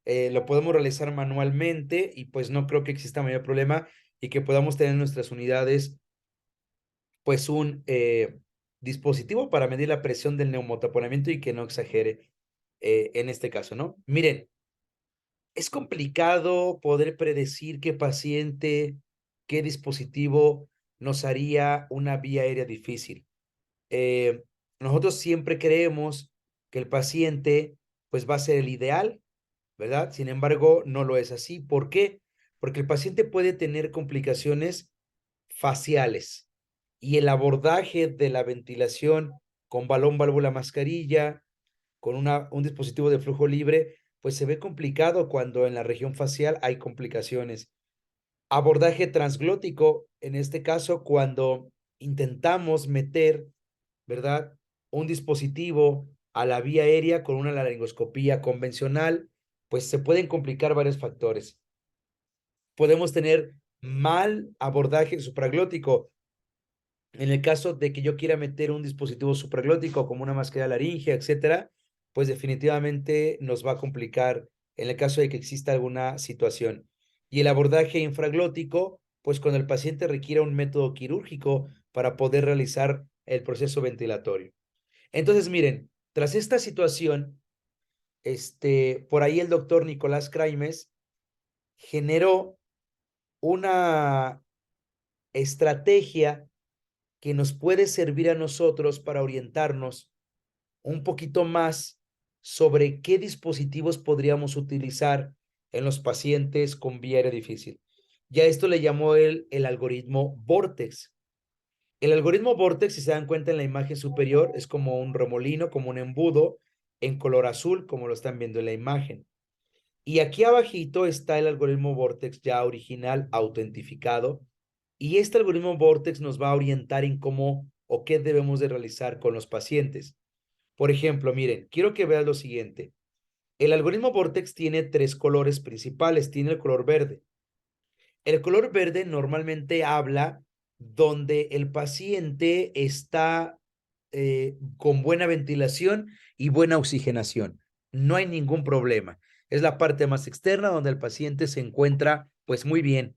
Lo podemos realizar manualmente y pues no creo que exista mayor problema y que podamos tener en nuestras unidades pues un dispositivo para medir la presión del neumotaponamiento y que no exagere en este caso, ¿no? Miren, es complicado poder predecir qué paciente, qué dispositivo nos haría una vía aérea difícil. Nosotros siempre creemos que el paciente pues va a ser el ideal, ¿verdad? Sin embargo, no lo es así. ¿Por qué? Porque el paciente puede tener complicaciones faciales y el abordaje de la ventilación con balón, válvula, mascarilla, con un dispositivo de flujo libre, pues se ve complicado cuando en la región facial hay complicaciones. Abordaje transglótico, en este caso, cuando intentamos meter, ¿verdad?, un dispositivo a la vía aérea con una laringoscopía convencional, pues se pueden complicar varios factores. Podemos tener mal abordaje supraglótico. En el caso de que yo quiera meter un dispositivo supraglótico como una mascarilla laringea, etcétera, pues definitivamente nos va a complicar en el caso de que exista alguna situación. Y el abordaje infraglótico, pues cuando el paciente requiera un método quirúrgico para poder realizar el proceso ventilatorio. Entonces, miren, tras esta situación, por ahí el doctor Nicolás Kraimes generó una estrategia que nos puede servir a nosotros para orientarnos un poquito más sobre qué dispositivos podríamos utilizar en los pacientes con vía aérea difícil. Ya esto le llamó él el algoritmo Vortex. El algoritmo Vortex, si se dan cuenta en la imagen superior, es como un remolino, como un embudo en color azul, como lo están viendo en la imagen. Y aquí abajito está el algoritmo Vortex ya original, autentificado. Y este algoritmo Vortex nos va a orientar en cómo o qué debemos de realizar con los pacientes. Por ejemplo, miren, quiero que vean lo siguiente. El algoritmo Vortex tiene tres colores principales. Tiene el color verde. El color verde normalmente habla donde el paciente está con buena ventilación y buena oxigenación. No hay ningún problema. Es la parte más externa donde el paciente se encuentra pues muy bien.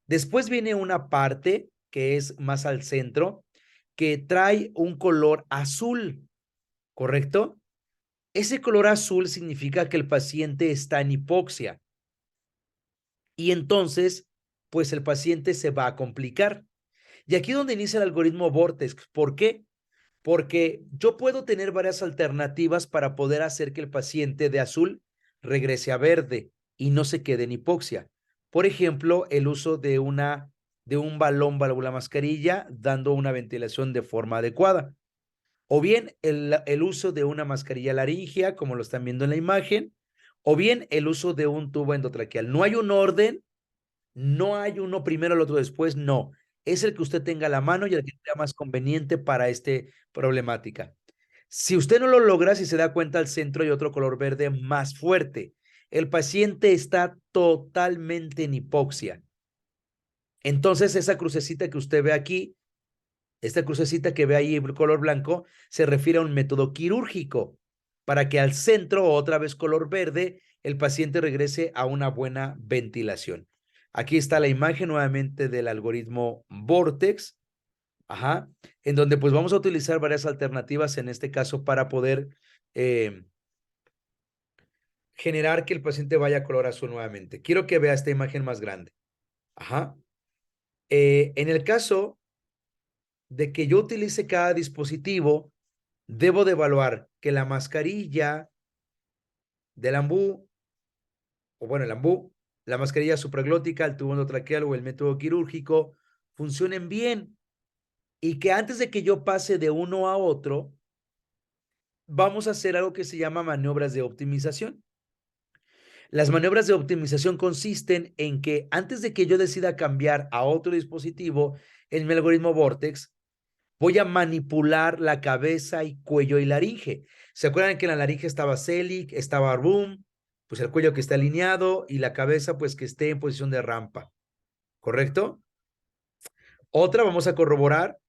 Después viene una parte que es más al centro, que trae un color azul, ¿correcto? Ese color azul significa que el paciente está en hipoxia. Y entonces, pues el paciente se va a complicar. Y aquí es donde inicia el algoritmo Vortex. ¿Por qué? Porque yo puedo tener varias alternativas para poder hacer que el paciente de azul regrese a verde y no se quede en hipoxia. Por ejemplo, el uso de un balón válvula mascarilla dando una ventilación de forma adecuada. O bien el uso de una mascarilla laringea, como lo están viendo en la imagen, o bien el uso de un tubo endotraqueal. No hay un orden, no hay uno primero, el otro después, no. Es el que usted tenga a la mano y el que sea más conveniente para esta problemática. Si usted no lo logra, si se da cuenta, al centro hay otro color verde más fuerte. El paciente está totalmente en hipoxia. Entonces, esa crucecita que usted ve aquí, esta crucecita que ve ahí en color blanco, se refiere a un método quirúrgico para que al centro, otra vez color verde, el paciente regrese a una buena ventilación. Aquí está la imagen nuevamente del algoritmo Vortex, en donde pues vamos a utilizar varias alternativas en este caso para poder generar que el paciente vaya a color azul nuevamente. Quiero que vea esta imagen más grande. En el caso de que yo utilice cada dispositivo, debo de evaluar que la mascarilla del ambú, o bueno, el ambú, la mascarilla supraglótica, el tubo endotraqueal o el método quirúrgico funcionen bien y que antes de que yo pase de uno a otro, vamos a hacer algo que se llama maniobras de optimización. Las maniobras de optimización consisten en que antes de que yo decida cambiar a otro dispositivo en mi algoritmo Vortex, voy a manipular la cabeza y cuello y laringe. ¿Se acuerdan que en la laringe estaba Celic, estaba Room? Pues el cuello que está alineado y la cabeza pues que esté en posición de rampa. ¿Correcto? Otra, vamos a corroborar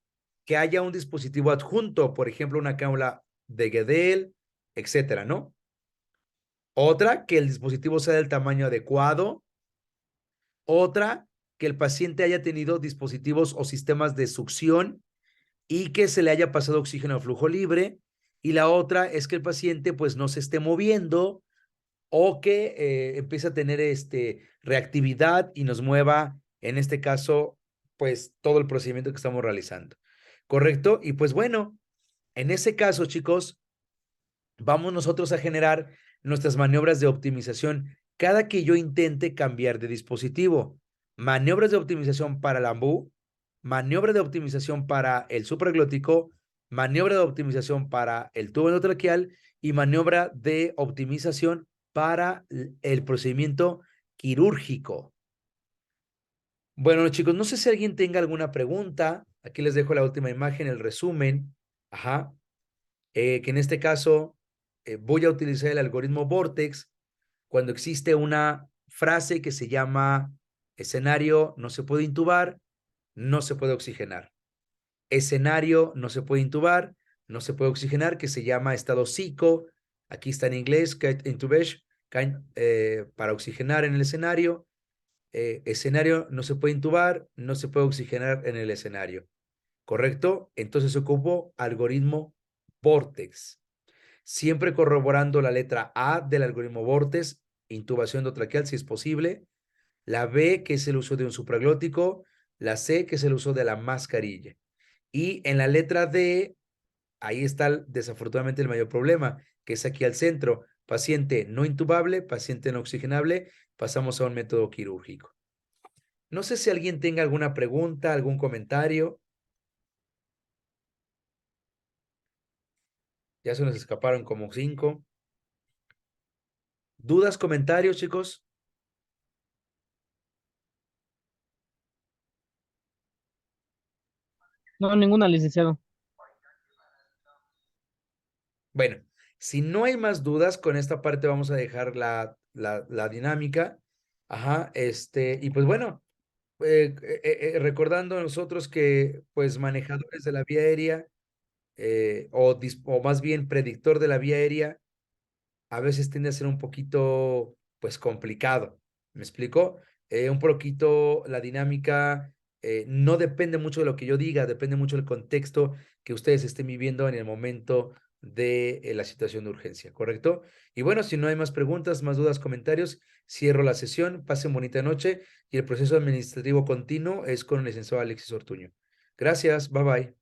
que haya un dispositivo adjunto, por ejemplo, una cánula de Gödel, etcétera, ¿no? Otra, que el dispositivo sea del tamaño adecuado. Otra, que el paciente haya tenido dispositivos o sistemas de succión y que se le haya pasado oxígeno a flujo libre. Y la otra es que el paciente pues no se esté moviendo o que empiece a tener reactividad y nos mueva, en este caso, pues todo el procedimiento que estamos realizando. ¿Correcto? Y pues bueno, en ese caso, chicos, vamos nosotros a generar nuestras maniobras de optimización cada que yo intente cambiar de dispositivo. Maniobras de optimización para el AMBU, maniobra de optimización para el supraglótico, maniobra de optimización para el tubo endotraqueal y maniobra de optimización para el procedimiento quirúrgico. Bueno, chicos, no sé si alguien tenga alguna pregunta. Aquí les dejo la última imagen, el resumen. Ajá. Que en este caso voy a utilizar el algoritmo Vortex cuando existe una frase que se llama escenario no se puede intubar, no se puede oxigenar. Escenario no se puede intubar, no se puede oxigenar, que se llama estado psico. Aquí está en inglés, intubation, para oxigenar en el escenario. Escenario no se puede intubar, no se puede oxigenar en el escenario. ¿Correcto? Entonces ocupo algoritmo Vortex. Siempre corroborando la letra A del algoritmo Vortex, intubación endotraqueal si es posible. La B, que es el uso de un supraglótico. La C, que es el uso de la mascarilla. Y en la letra D, ahí está desafortunadamente el mayor problema, que es aquí al centro. Paciente no intubable, paciente no oxigenable, pasamos a un método quirúrgico. No sé si alguien tenga alguna pregunta, algún comentario. Ya se nos escaparon como 5. ¿Dudas, comentarios, chicos? No, ninguna, licenciado. Bueno, si no hay más dudas, con esta parte vamos a dejar la dinámica. Ajá, y pues bueno, recordando a nosotros que pues manejadores de la vía aérea o más bien predictor de la vía aérea, a veces tiende a ser un poquito pues complicado. ¿Me explico? Un poquito la dinámica no depende mucho de lo que yo diga, depende mucho del contexto que ustedes estén viviendo en el momento de la situación de urgencia, ¿correcto? Y bueno, si no hay más preguntas, más dudas, comentarios, cierro la sesión, pasen bonita noche y el proceso administrativo continuo es con el licenciado Alexis Ortuño. Gracias, bye bye.